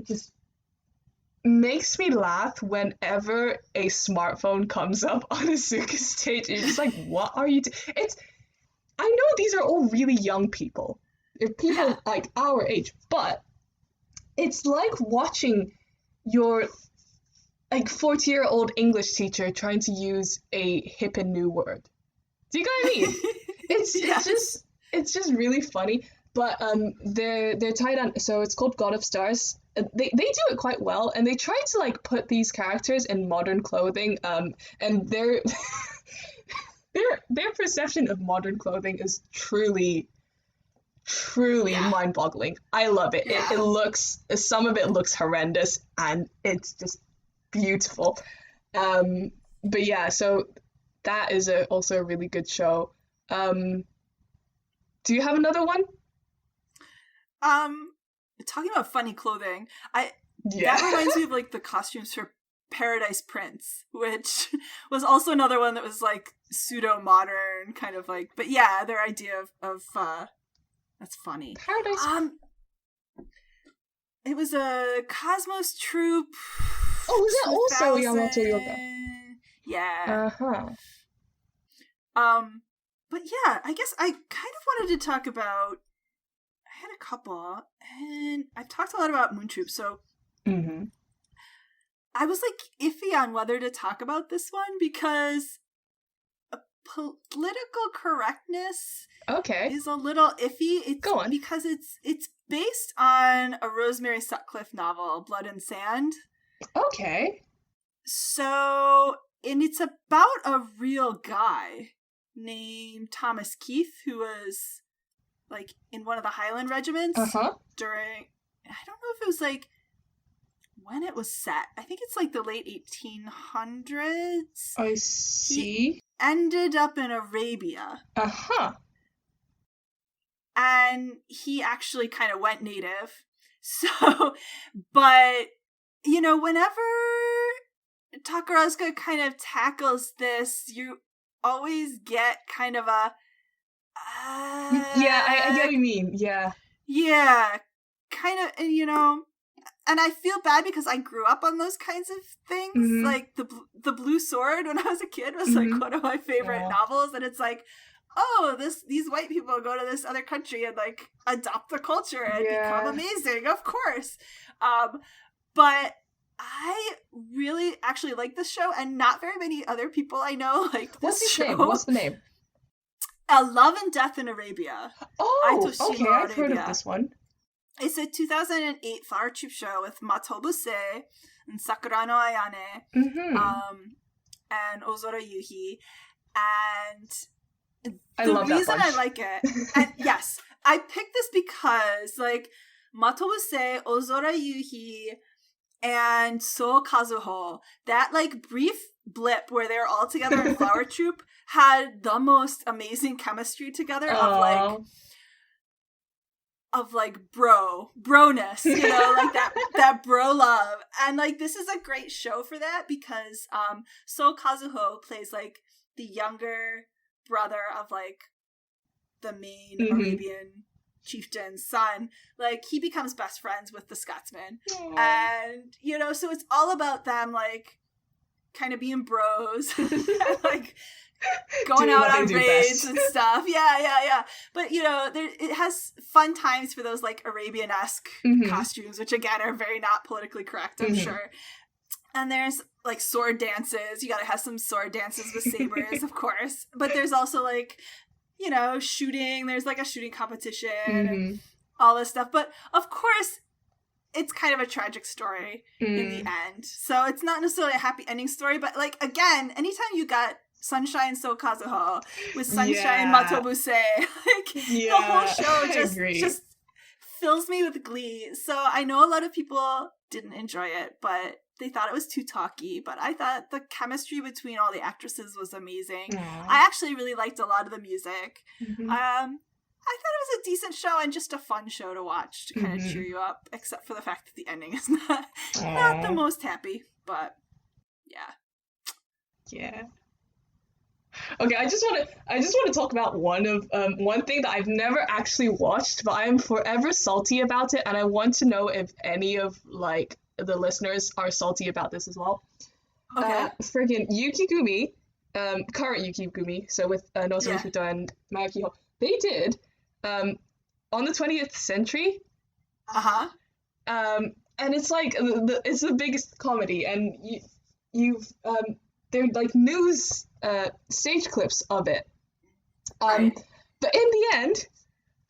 just makes me laugh whenever a smartphone comes up on a Zuka stage. You're just like, what are you doing? I know these are all really young people. They're people like our age, but it's like watching your like 40-year-old English teacher trying to use a hip and new word. Do you get what I mean? It's just really funny. But they're tied on, so it's called God of Stars. They do it quite well, and they try to like put these characters in modern clothing. And their perception of modern clothing is truly mind-boggling. I love it. It looks, some of it looks horrendous, and it's just beautiful. But yeah, so that is also a really good show. Do you have another one? Talking about funny clothing, that reminds me of like the costumes for Paradise Prince, which was also another one that was like pseudo modern kind of like, but yeah, their idea of that's funny. Paradise. It was a Cosmos Troop. Oh, was that also Yamato Yoga? Yeah. But yeah, I guess I kind of wanted to talk about. I had a couple, and I've talked a lot about Moon Troop, so I was like iffy on whether to talk about this one because political correctness is a little iffy. Go on. Because it's based on a Rosemary Sutcliffe novel, Blood and Sand. Okay. So, and it's about a real guy named Thomas Keith who was like in one of the Highland regiments during, I don't know if it was like when it was set. I think it's like the late 1800s. I see. He ended up in Arabia. And he actually kind of went native. So, but, you know, whenever Takarazuka kind of tackles this, you always get kind of a... I get what you mean, yeah. Yeah, kind of, you know, and I feel bad because I grew up on those kinds of things. Mhm. Like the Blue Sword when I was a kid was like one of my favorite novels, and it's like, oh, these white people go to this other country and like adopt the culture and become amazing, of course. But I really actually like this show, and not very many other people I know like this show. Name? What's the name? Love and Death in Arabia. Oh, okay, I've heard of this one. It's a 2008 flower troop show with Matobuse and Sakura no Ayane, and Ozora Yuhi. And the reason I like it, and yes, I picked this because like Matobuse, Ozora Yuhi, and So Kazuho, that like brief blip where they're all together in flower troop had the most amazing chemistry together of like broness, you know, like that bro love. And like this is a great show for that because So Kazuho plays like the younger brother of like the main Arabian chieftain's son. Like he becomes best friends with the Scotsman. And you know, so it's all about them like kind of being bros and like going out on raids and stuff. Yeah. But you know, it has fun times for those like Arabian-esque costumes, which again are very not politically correct, I'm sure. And there's like sword dances. You gotta have some sword dances with sabers, of course. But there's also like, you know, shooting. There's like a shooting competition and all this stuff. But of course, it's kind of a tragic story in the end. So it's not necessarily a happy ending story, but like again, anytime you got Sunshine So Kazuho with Sunshine Matobuse, like the whole show just fills me with glee. So I know a lot of people didn't enjoy it, but they thought it was too talky. But I thought the chemistry between all the actresses was amazing. I actually really liked a lot of the music. I thought it was a decent show and just a fun show to watch to kind of cheer you up, except for the fact that the ending is not the most happy. But yeah. Okay, I just want to talk about one thing that I've never actually watched, but I am forever salty about it, and I want to know if any of like the listeners are salty about this as well. Okay. Friggin' Yukigumi, current Yukigumi, so with Nozomi Futo and Mayuki Ho, they did on the 20th century. And it's like it's the biggest comedy, and they're like news stage clips of it. But in the end,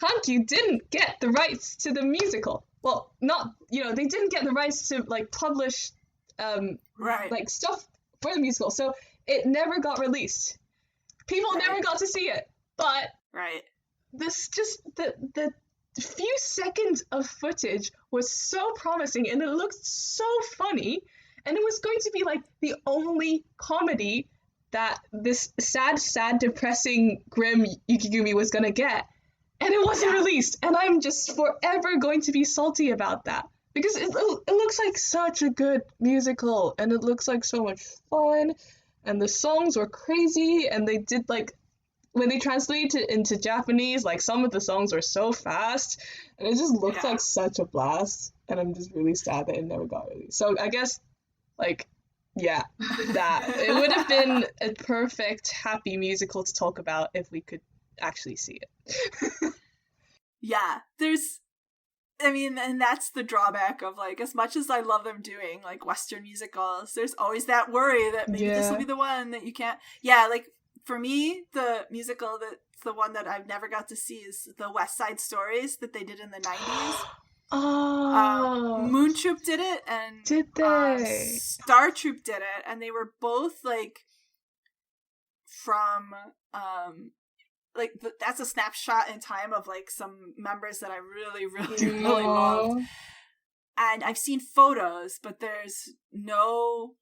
Hankyu didn't get the rights to the musical. Well, not, you know, they didn't get the rights to like publish like stuff for the musical, so it never got released. People never got to see it. But this just the few seconds of footage was so promising, and it looked so funny, and it was going to be like the only comedy that this sad, depressing, grim Yukigumi was gonna get, and it wasn't released, and I'm just forever going to be salty about that, because it looks like such a good musical, and it looks like so much fun, and the songs were crazy, and they did like, when they translated it into Japanese, like some of the songs were so fast, and it just looked like such a blast, and I'm just really sad that it never got released. So I guess, like, that it would have been a perfect happy musical to talk about if we could actually see it. And that's the drawback of like, as much as I love them doing like Western musicals, there's always that worry that maybe this will be the one that you can't. Like for me, the musical that's the one that I've never got to see is the West Side Stories that they did in the 90s. Moon Troop did it, and did they? Star Troop did it, and they were both like from like that's a snapshot in time of like some members that I really love. And I've seen photos, but there's no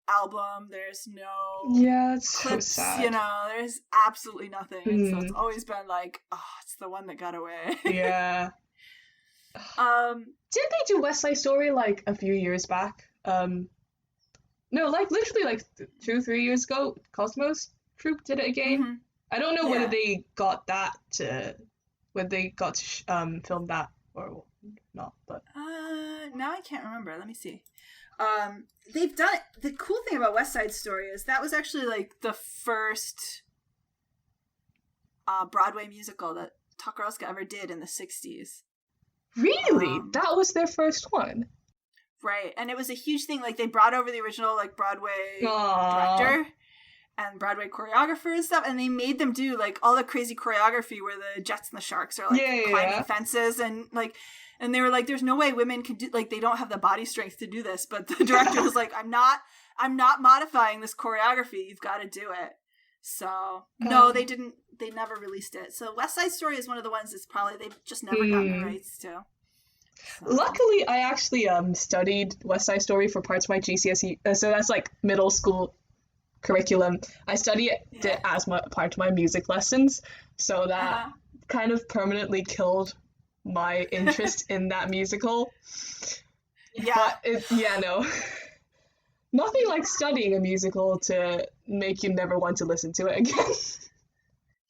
album, there's no it's clips, so sad. You know, there's absolutely nothing. And so it's always been like, it's the one that got away. Didn't they do West Side Story like a few years back? No, like literally like 2-3 years ago, Cosmos Troop did it again. I don't know whether they got to film that or not, but now I can't remember. Let me see. They've done the cool thing about West Side Story is that was actually like the first Broadway musical that Takarazuka ever did in the 60s. Really? That was their first one? Right. And it was a huge thing. Like, they brought over the original, like, Broadway director and Broadway choreographer and stuff, and they made them do, like, all the crazy choreography where the Jets and the Sharks are, like, climbing fences and, like, and they were like, there's no way women can do, like, they don't have the body strength to do this. But the director was like, I'm not modifying this choreography. You've got to do it. So, no, they didn't. They never released it. So West Side Story is one of the ones that's probably they've just never gotten the rights to. So. Luckily, I actually studied West Side Story for parts of my GCSE. So that's like middle school curriculum. I studied it as part of my music lessons. So that kind of permanently killed my interest in that musical. Yeah. But no. Nothing like studying a musical to make you never want to listen to it again.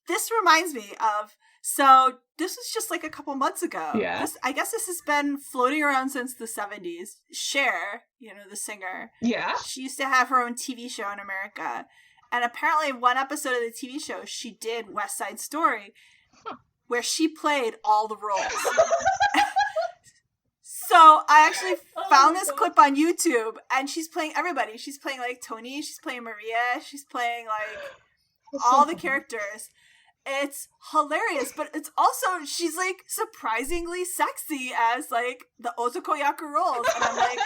This reminds me of, so this was just like a couple months ago. Yeah. I guess this has been floating around since the 70s. Cher, the singer. Yeah. She used to have her own TV show in America. And apparently one episode of the TV show, she did West Side Story, where she played all the roles. So I actually found this clip on YouTube, and she's playing everybody. She's playing, like, Tony. She's playing Maria. She's playing, like, all the characters. It's hilarious, but it's also, she's, like, surprisingly sexy as, like, the otokoyaku roles. And I'm like,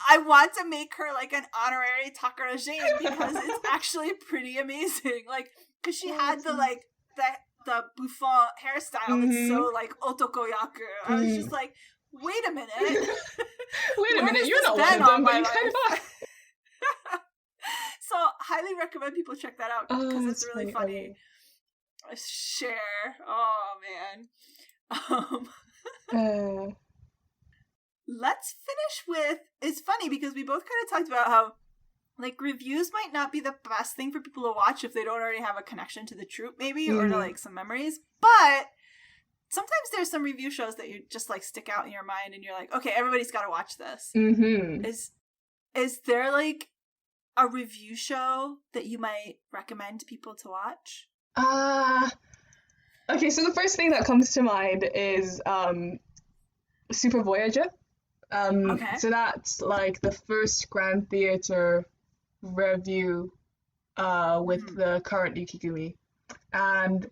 I want to make her, like, an honorary Takarajin because it's actually pretty amazing. Like, because she had the, like, the bouffant hairstyle that's so, like, otokoyaku. I was just like, wait a minute. Wait a minute, you're not one of them, but you kind of are. So, highly recommend people check that out because it's really funny. Cher. Oh, man. Let's finish with, it's funny because we both kind of talked about how, like, reviews might not be the best thing for people to watch if they don't already have a connection to the troupe, maybe, or to, like, some memories. But sometimes there's some review shows that you just, like, stick out in your mind and you're like, okay, everybody's got to watch this. Mm-hmm. Is there, like, a review show that you might recommend people to watch? Okay, so the first thing that comes to mind is Super Voyager. Okay. So that's like the first Grand Theatre review with the current Yukigumi. And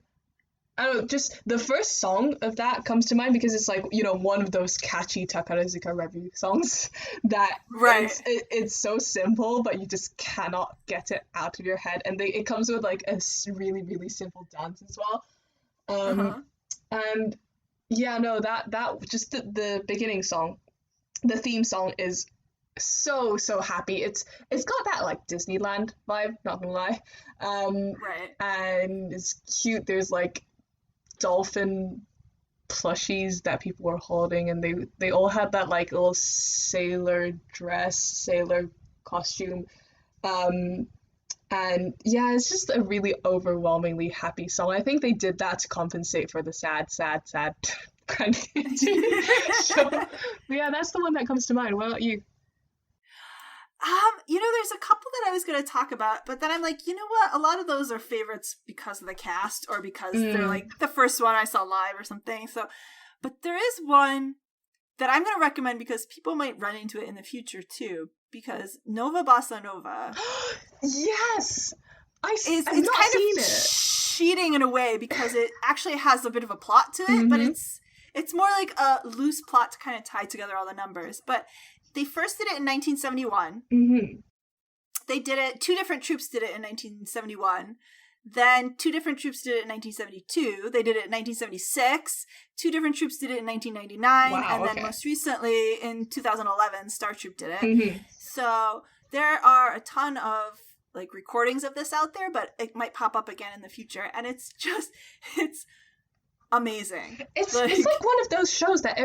I don't know, just the first song of that comes to mind because it's like, one of those catchy Takarazuka review songs that it's so simple, but you just cannot get it out of your head. And it comes with like a really, really simple dance as well. And that just the beginning song, the theme song is so happy. It's got that like Disneyland vibe, not gonna lie. And it's cute. There's like dolphin plushies that people were holding, and they all had that like little sailor costume, and it's just a really overwhelmingly happy song. I think they did that to compensate for the sad kind of show. But yeah, that's the one that comes to mind. What about you? There's a couple that I was going to talk about, but then I'm like, you know what? A lot of those are favorites because of the cast or because they're like the first one I saw live or something. So, but there is one that I'm going to recommend because people might run into it in the future too, because Nova Bossa Nova. Yes! I've it's not kind seen of it. cheating in a way because it actually has a bit of a plot to it, but it's more like a loose plot to kind of tie together all the numbers. But they first did it in 1971. They did it, two different troupes did it in 1971. Then two different troupes did it in 1972. They did it in 1976. Two different troupes did it in 1999. Wow, and then okay. most recently in 2011, Star Troupe did it. So there are a ton of like recordings of this out there, but it might pop up again in the future. And it's amazing. It's like one of those shows that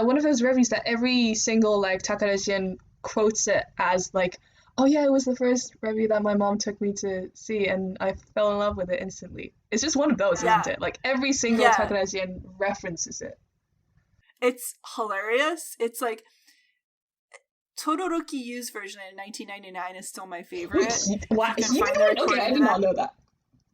one of those revues that every single like Takarajin quotes it as like, oh yeah, it was the first revue that my mom took me to see and I fell in love with it instantly. It's just one of those, isn't it? Like every single Takarajin references it. It's hilarious. It's like, Todoroki Yu's version in 1999 is still my favorite. Wow, You can you find know the it? Okay, I recording did of not that. know that.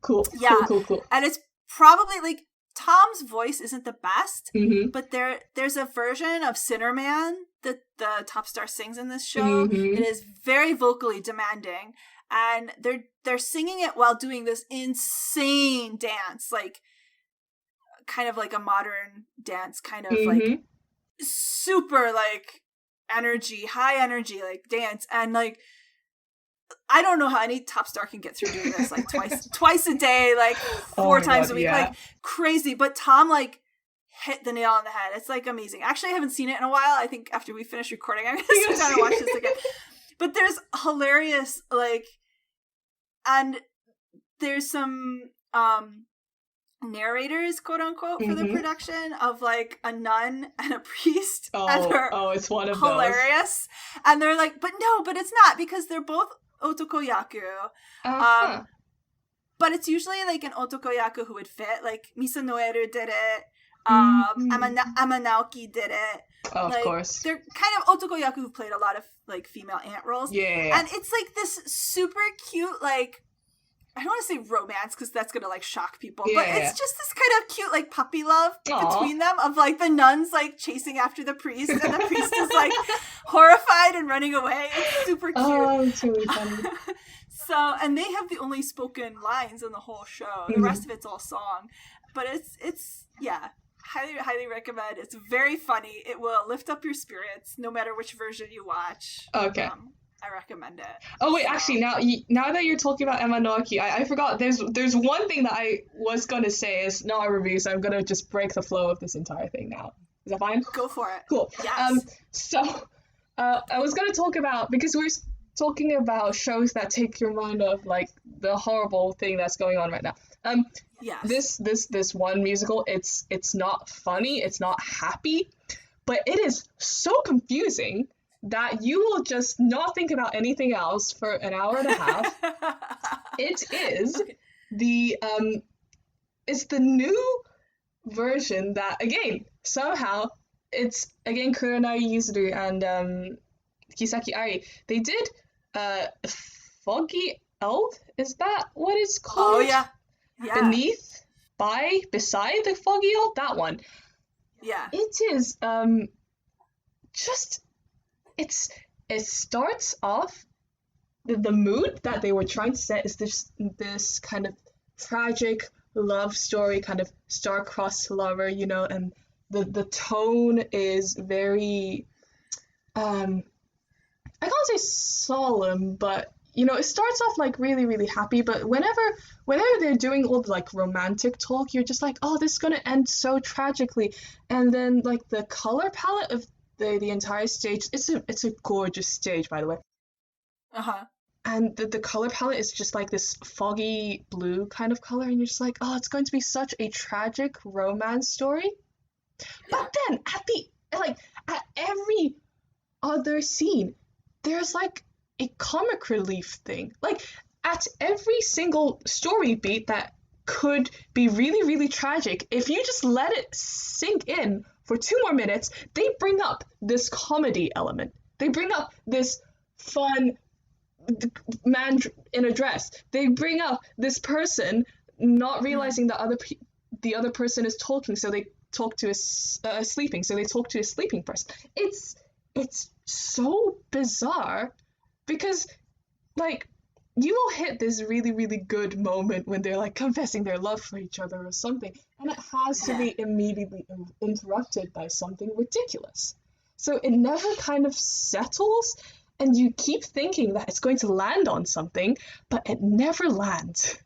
Cool. Yeah. Cool. And it's probably like Tom's voice isn't the best, Mm-hmm. but there's a version of Sinnerman that the top star sings in this show. Mm-hmm. It is very vocally demanding, and they're singing it while doing this insane dance, like kind of like a modern dance, kind of Mm-hmm. like super like high energy like dance, and like I don't know how any top star can get through doing this like twice a day, like four times a week, like crazy. But Tom like hit the nail on the head. It's like amazing. Actually, I haven't seen it in a while. I think after we finish recording, I'm gonna sit down and watch this again. But there's hilarious like, and there's some narrators, quote unquote, for the production of like a nun and a priest. And it's one of hilarious. Those. And they're like, but it's not, because they're both otokoyaku. But it's usually like an otokoyaku who would fit. Like Misa Noeru did it. Amanaoki did it. Of like, course. They're kind of otokoyaku who played a lot of like female aunt roles. Yeah. And it's like this super cute, like, I don't want to say romance because that's gonna like shock people, but it's just this kind of cute like puppy love between them, of like the nuns like chasing after the priest, and the priest is like horrified and running away. It's super cute. Oh, it's really funny. So, and they have the only spoken lines in the whole show. The rest of it's all song, but it's highly recommend. It's very funny. It will lift up your spirits no matter which version you watch. Okay. I recommend it. Oh wait, actually, now that you're talking about Emma Noaki, I forgot. There's one thing that I was gonna say is not a review, so I'm gonna just break the flow of this entire thing now. Is that fine? Go for it. Cool. Yes. I was gonna talk about, because we're talking about shows that take your mind off like the horrible thing that's going on right now. Yes. This one musical, it's not funny, it's not happy, but it is so confusing that you will just not think about anything else for an hour and a half. It is it's the new version that, again, somehow, it's, again, Kurenai Yuzuru and Kisaki Ari. They did Foggy Elf? Is that what it's called? Oh, yeah. Beside the Foggy Elf? That one. Yeah. It is it starts off, the mood that they were trying to set is this kind of tragic love story, kind of star-crossed lover, and the tone is very I can't say solemn, but it starts off like really, really happy, but whenever they're doing all the like romantic talk, you're just like, oh, this is gonna end so tragically. And then like the color palette of the entire stage, it's a gorgeous stage, by the way. And the color palette is just like this foggy blue kind of color, and you're just like, oh, it's going to be such a tragic romance story. Yeah. But then at every other scene, there's like a comic relief thing. Like at every single story beat that could be really, really tragic, if you just let it sink in for 2 more minutes, they bring up this comedy element. They bring up this fun man in a dress. They bring up this person not realizing that the other person is talking, so they talk to sleeping, so they talk to a sleeping person. It's so bizarre, because like you will hit this really, really good moment when they're like confessing their love for each other or something, and it has to be immediately interrupted by something ridiculous. So it never kind of settles, and you keep thinking that it's going to land on something, but it never lands.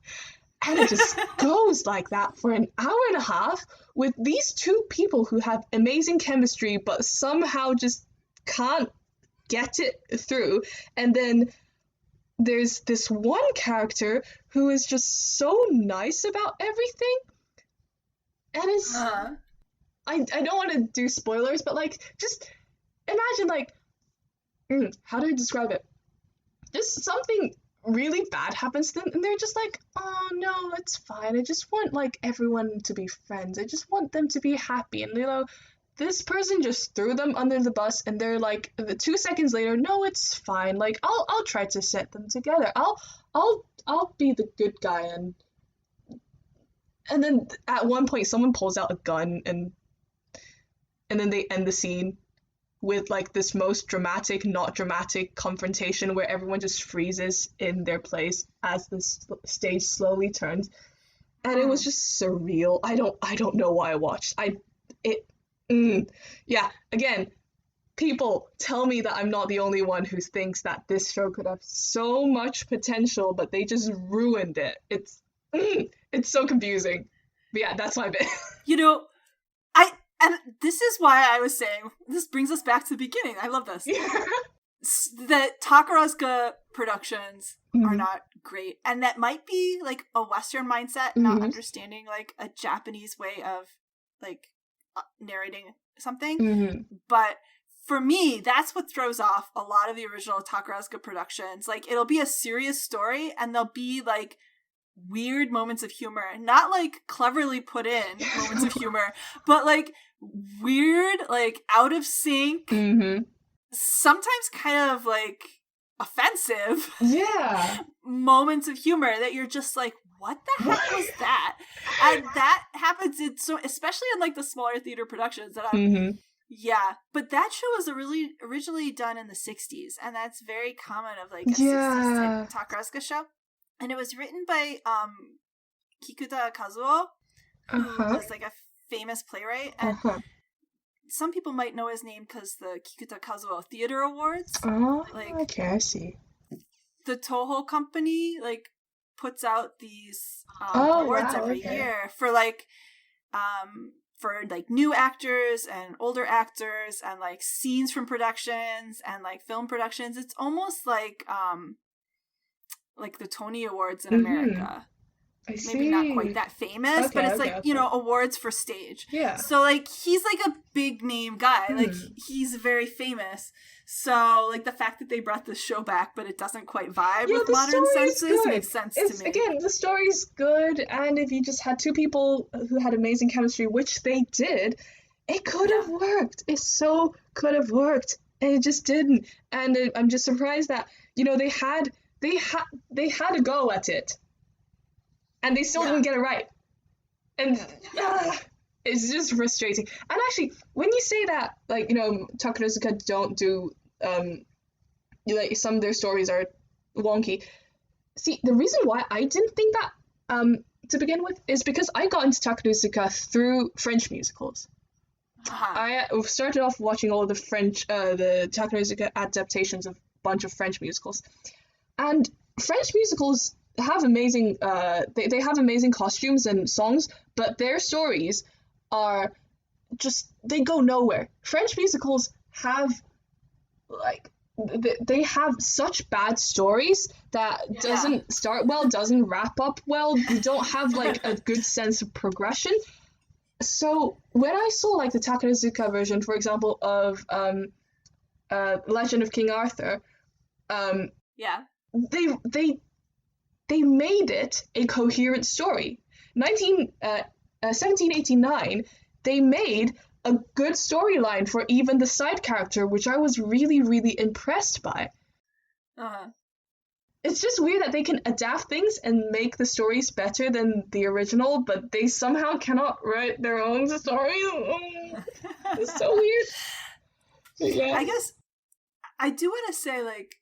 And it just goes like that for an hour and a half with these two people who have amazing chemistry, but somehow just can't get it through. And then there's this one character who is just so nice about everything, and it's I don't want to do spoilers, but like just imagine like how do I describe it? Just something really bad happens to them, and they're just like, oh no, it's fine, I just want like everyone to be friends, I just want them to be happy, and this person just threw them under the bus, and they're like, 2 seconds later, no, it's fine. Like, I'll try to set them together. I'll be the good guy, and then at one point someone pulls out a gun, and then they end the scene with like this most dramatic, not dramatic confrontation where everyone just freezes in their place as the stage slowly turns, and it was just surreal. I don't know why I watched. Yeah. Again, people tell me that I'm not the only one who thinks that this show could have so much potential, but they just ruined it. It's so confusing. But yeah, that's my bit. You know, and this is why I was saying, this brings us back to the beginning. I love this. Yeah. The Takarazuka productions are not great. And that might be like a Western mindset, not understanding like a Japanese way of like narrating something. But for me, that's what throws off a lot of the original Takarazuka productions. Like, it'll be a serious story and there'll be like weird moments of humor, not like cleverly put in moments of humor, but like weird, like out of sync, sometimes kind of like offensive moments of humor that you're just like, what the heck was that? And that happens especially in like the smaller theater productions that yeah, but that show was originally done in the 60s, and that's very common of like a 60s type Takarazuka show. And it was written by Kikuta Kazuo, who was like a famous playwright. And some people might know his name because the Kikuta Kazuo Theater Awards. Like, okay, I see. The Toho company like puts out these awards every year for like new actors and older actors and like scenes from productions and like film productions. It's almost like the Tony Awards in America. I see. Maybe not quite that famous, but it's like, you know, awards for stage. Yeah. So like he's like a big name guy. Like he's very famous. So like the fact that they brought this show back, but it doesn't quite vibe with modern senses makes sense to me. Again, the story's good, and if you just had two people who had amazing chemistry, which they did, it could have worked. It so could have worked, and it just didn't. And I'm just surprised that, you know, they had a go at it, and they still didn't get it right. And it's just frustrating. And actually, when you say that, like, you know, Takarazuka don't do, like, some of their stories are wonky. See, the reason why I didn't think that, to begin with, is because I got into Takarazuka through French musicals. I started off watching all the the Takarazuka adaptations of a bunch of French musicals. And French musicals have amazing, they have amazing costumes and songs, but their stories are just, they go nowhere. French musicals have, like, they have such bad stories that doesn't start well, doesn't wrap up well. You don't have, like, a good sense of progression. So when I saw, like, the Takarazuka version, for example, of Legend of King Arthur, they made it a coherent story. 1789, they made a good storyline for even the side character, which I was really, really impressed by. It's just weird that they can adapt things and make the stories better than the original, but they somehow cannot write their own stories. It's so weird. Yeah. I guess I do want to say, like,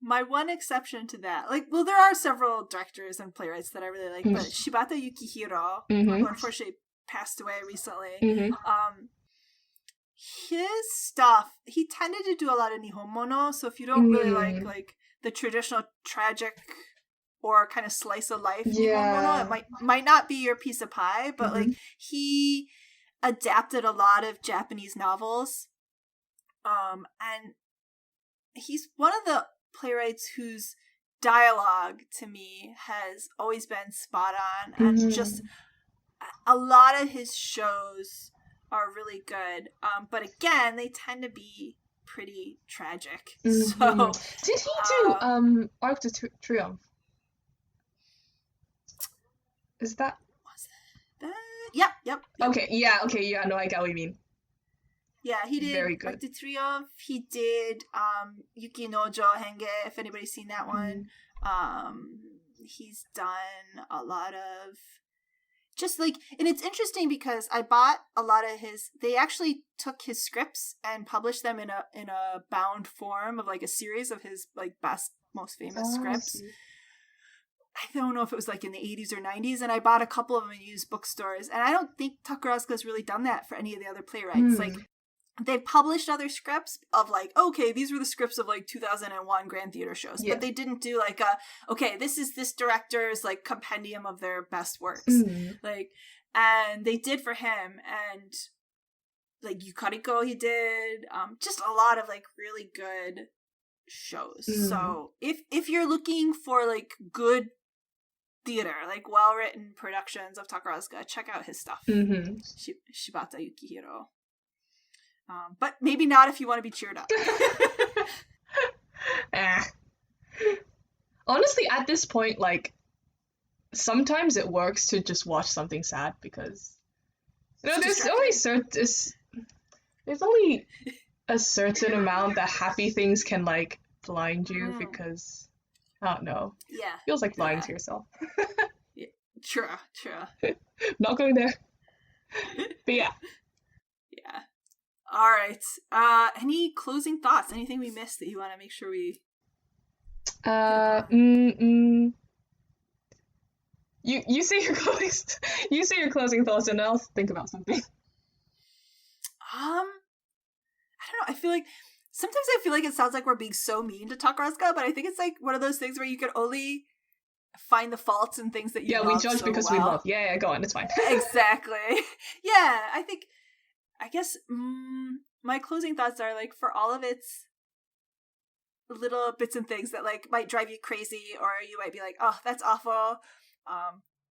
my one exception to that, like, well, there are several directors and playwrights that I really like, but Shibata Yukihiro, who unfortunately passed away recently, his stuff, he tended to do a lot of nihonmono, so if you don't really like the traditional tragic or kind of slice of life nihonmono, it might not be your piece of pie, but like he adapted a lot of Japanese novels, and he's one of the playwrights whose dialogue to me has always been spot on, and just a lot of his shows are really good, but again, they tend to be pretty tragic. So did he do Arc de Triomphe? Is that was that? Yep. Okay, no, I get what you mean. Yeah, he did Very good. Arc de Triomphe. He did Yuki Nojo Henge, if anybody's seen that one. He's done a lot of just like, and it's interesting because I bought a lot of his, they actually took his scripts and published them in a bound form of like a series of his like best, most famous scripts. I don't know if it was like in the 80s or 90s, and I bought a couple of them in used bookstores, and I don't think Takarazuka's really done that for any of the other playwrights. Like, they've published other scripts of like, okay, these were the scripts of like 2001 Grand Theater shows, but they didn't do like okay, this is this director's like compendium of their best works. Like, and they did for him, and like Yukariko he did, just a lot of like really good shows. So if you're looking for like good theater, like well-written productions of Takarazuka, check out his stuff. Shibata Yukihiro. But maybe not if you want to be cheered up. Honestly, at this point, like, sometimes it works to just watch something sad because there's only a certain amount that happy things can like blind you because I don't know. Yeah. Feels like lying to yourself. Yeah. True. Not going there. But yeah. Yeah. All right. Any closing thoughts? Anything we missed that you want to make sure we You say your closing thoughts and I'll think about something. I don't know. I feel like sometimes it sounds like we're being so mean to Takarazuka, but I think it's like one of those things where you can only find the faults in things that you love. Yeah, we judge so because we love. Yeah, go on, it's fine. Exactly. Yeah, I guess my closing thoughts are like, for all of its little bits and things that like might drive you crazy, or you might be like, oh, that's awful.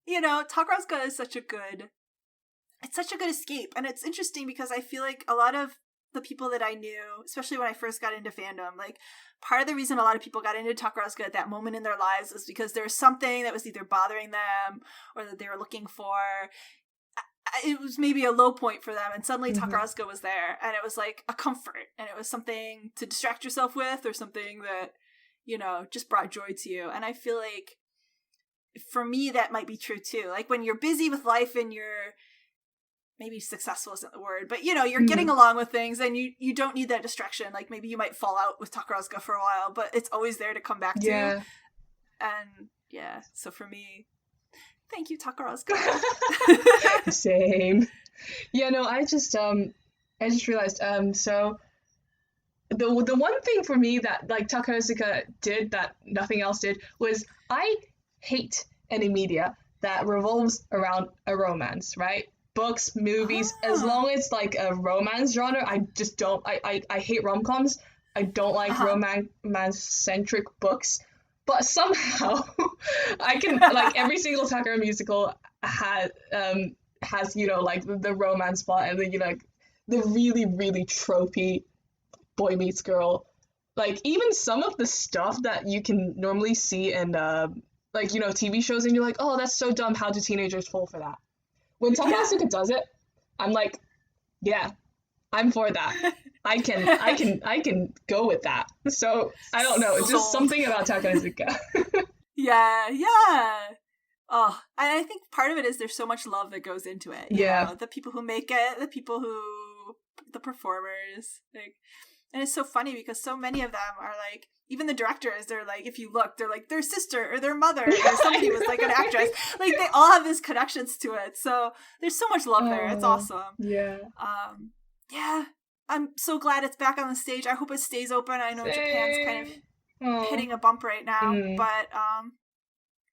Takarazuka is such a good escape. And it's interesting because I feel like a lot of the people that I knew, especially when I first got into fandom, like part of the reason a lot of people got into Takarazuka at that moment in their lives was because there was something that was either bothering them or that they were looking for. It was maybe a low point for them, and suddenly Takarazuka was there, and it was like a comfort, and it was something to distract yourself with, or something that, just brought joy to you. And I feel like for me that might be true too. Like when you're busy with life and you're maybe successful isn't the word, but you're getting along with things, and you don't need that distraction. Like maybe you might fall out with Takarazuka for a while, but it's always there to come back to. And yeah, so for me, thank you, Takarazuka. Same. Yeah, no, I just realized, so the one thing for me that like Takarazuka did that nothing else did was I hate any media that revolves around a romance, right? Books, movies, as long as like a romance genre, I just don't, I hate rom-coms. I don't like romance-centric books. But somehow, I can, like, every single Takara musical has like, the romance plot and the, like, the really, really tropey boy meets girl. Like, even some of the stuff that you can normally see in, like, TV shows, and you're like, oh, that's so dumb, how do teenagers fall for that? When Takarazuka does it, I'm like, yeah, I'm for that. I can go with that. So I don't know. It's just something about Takarazuka. Yeah. Oh, and I think part of it is there's so much love that goes into it. You know? The people who make it, the performers, like, and it's so funny because so many of them are like, even the directors, they're like, if you look, they're like their sister or their mother or somebody was like an actress. Like they all have these connections to it. So there's so much love there. It's awesome. Yeah. Yeah. I'm so glad it's back on the stage. I hope it stays open. I know Japan's kind of hitting a bump right now, but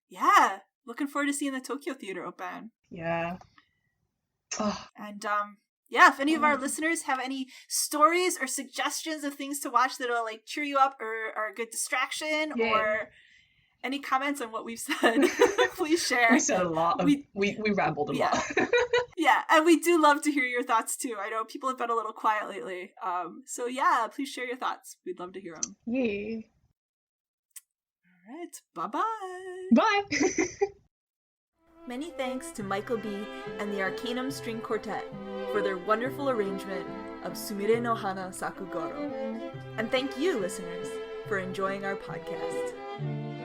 yeah, looking forward to seeing the Tokyo Theater open. Yeah. And yeah, if any of our listeners have any stories or suggestions of things to watch that'll like cheer you up or are a good distraction, or any comments on what we've said, please share. We said a lot. We rambled a lot. Yeah, and we do love to hear your thoughts too. I know people have been a little quiet lately. So yeah, please share your thoughts. We'd love to hear them. Yay. All right, bye-bye. Bye. Many thanks to Michael B. and the Arcanum String Quartet for their wonderful arrangement of Sumire no Hana Sakugoro. And thank you, listeners, for enjoying our podcast.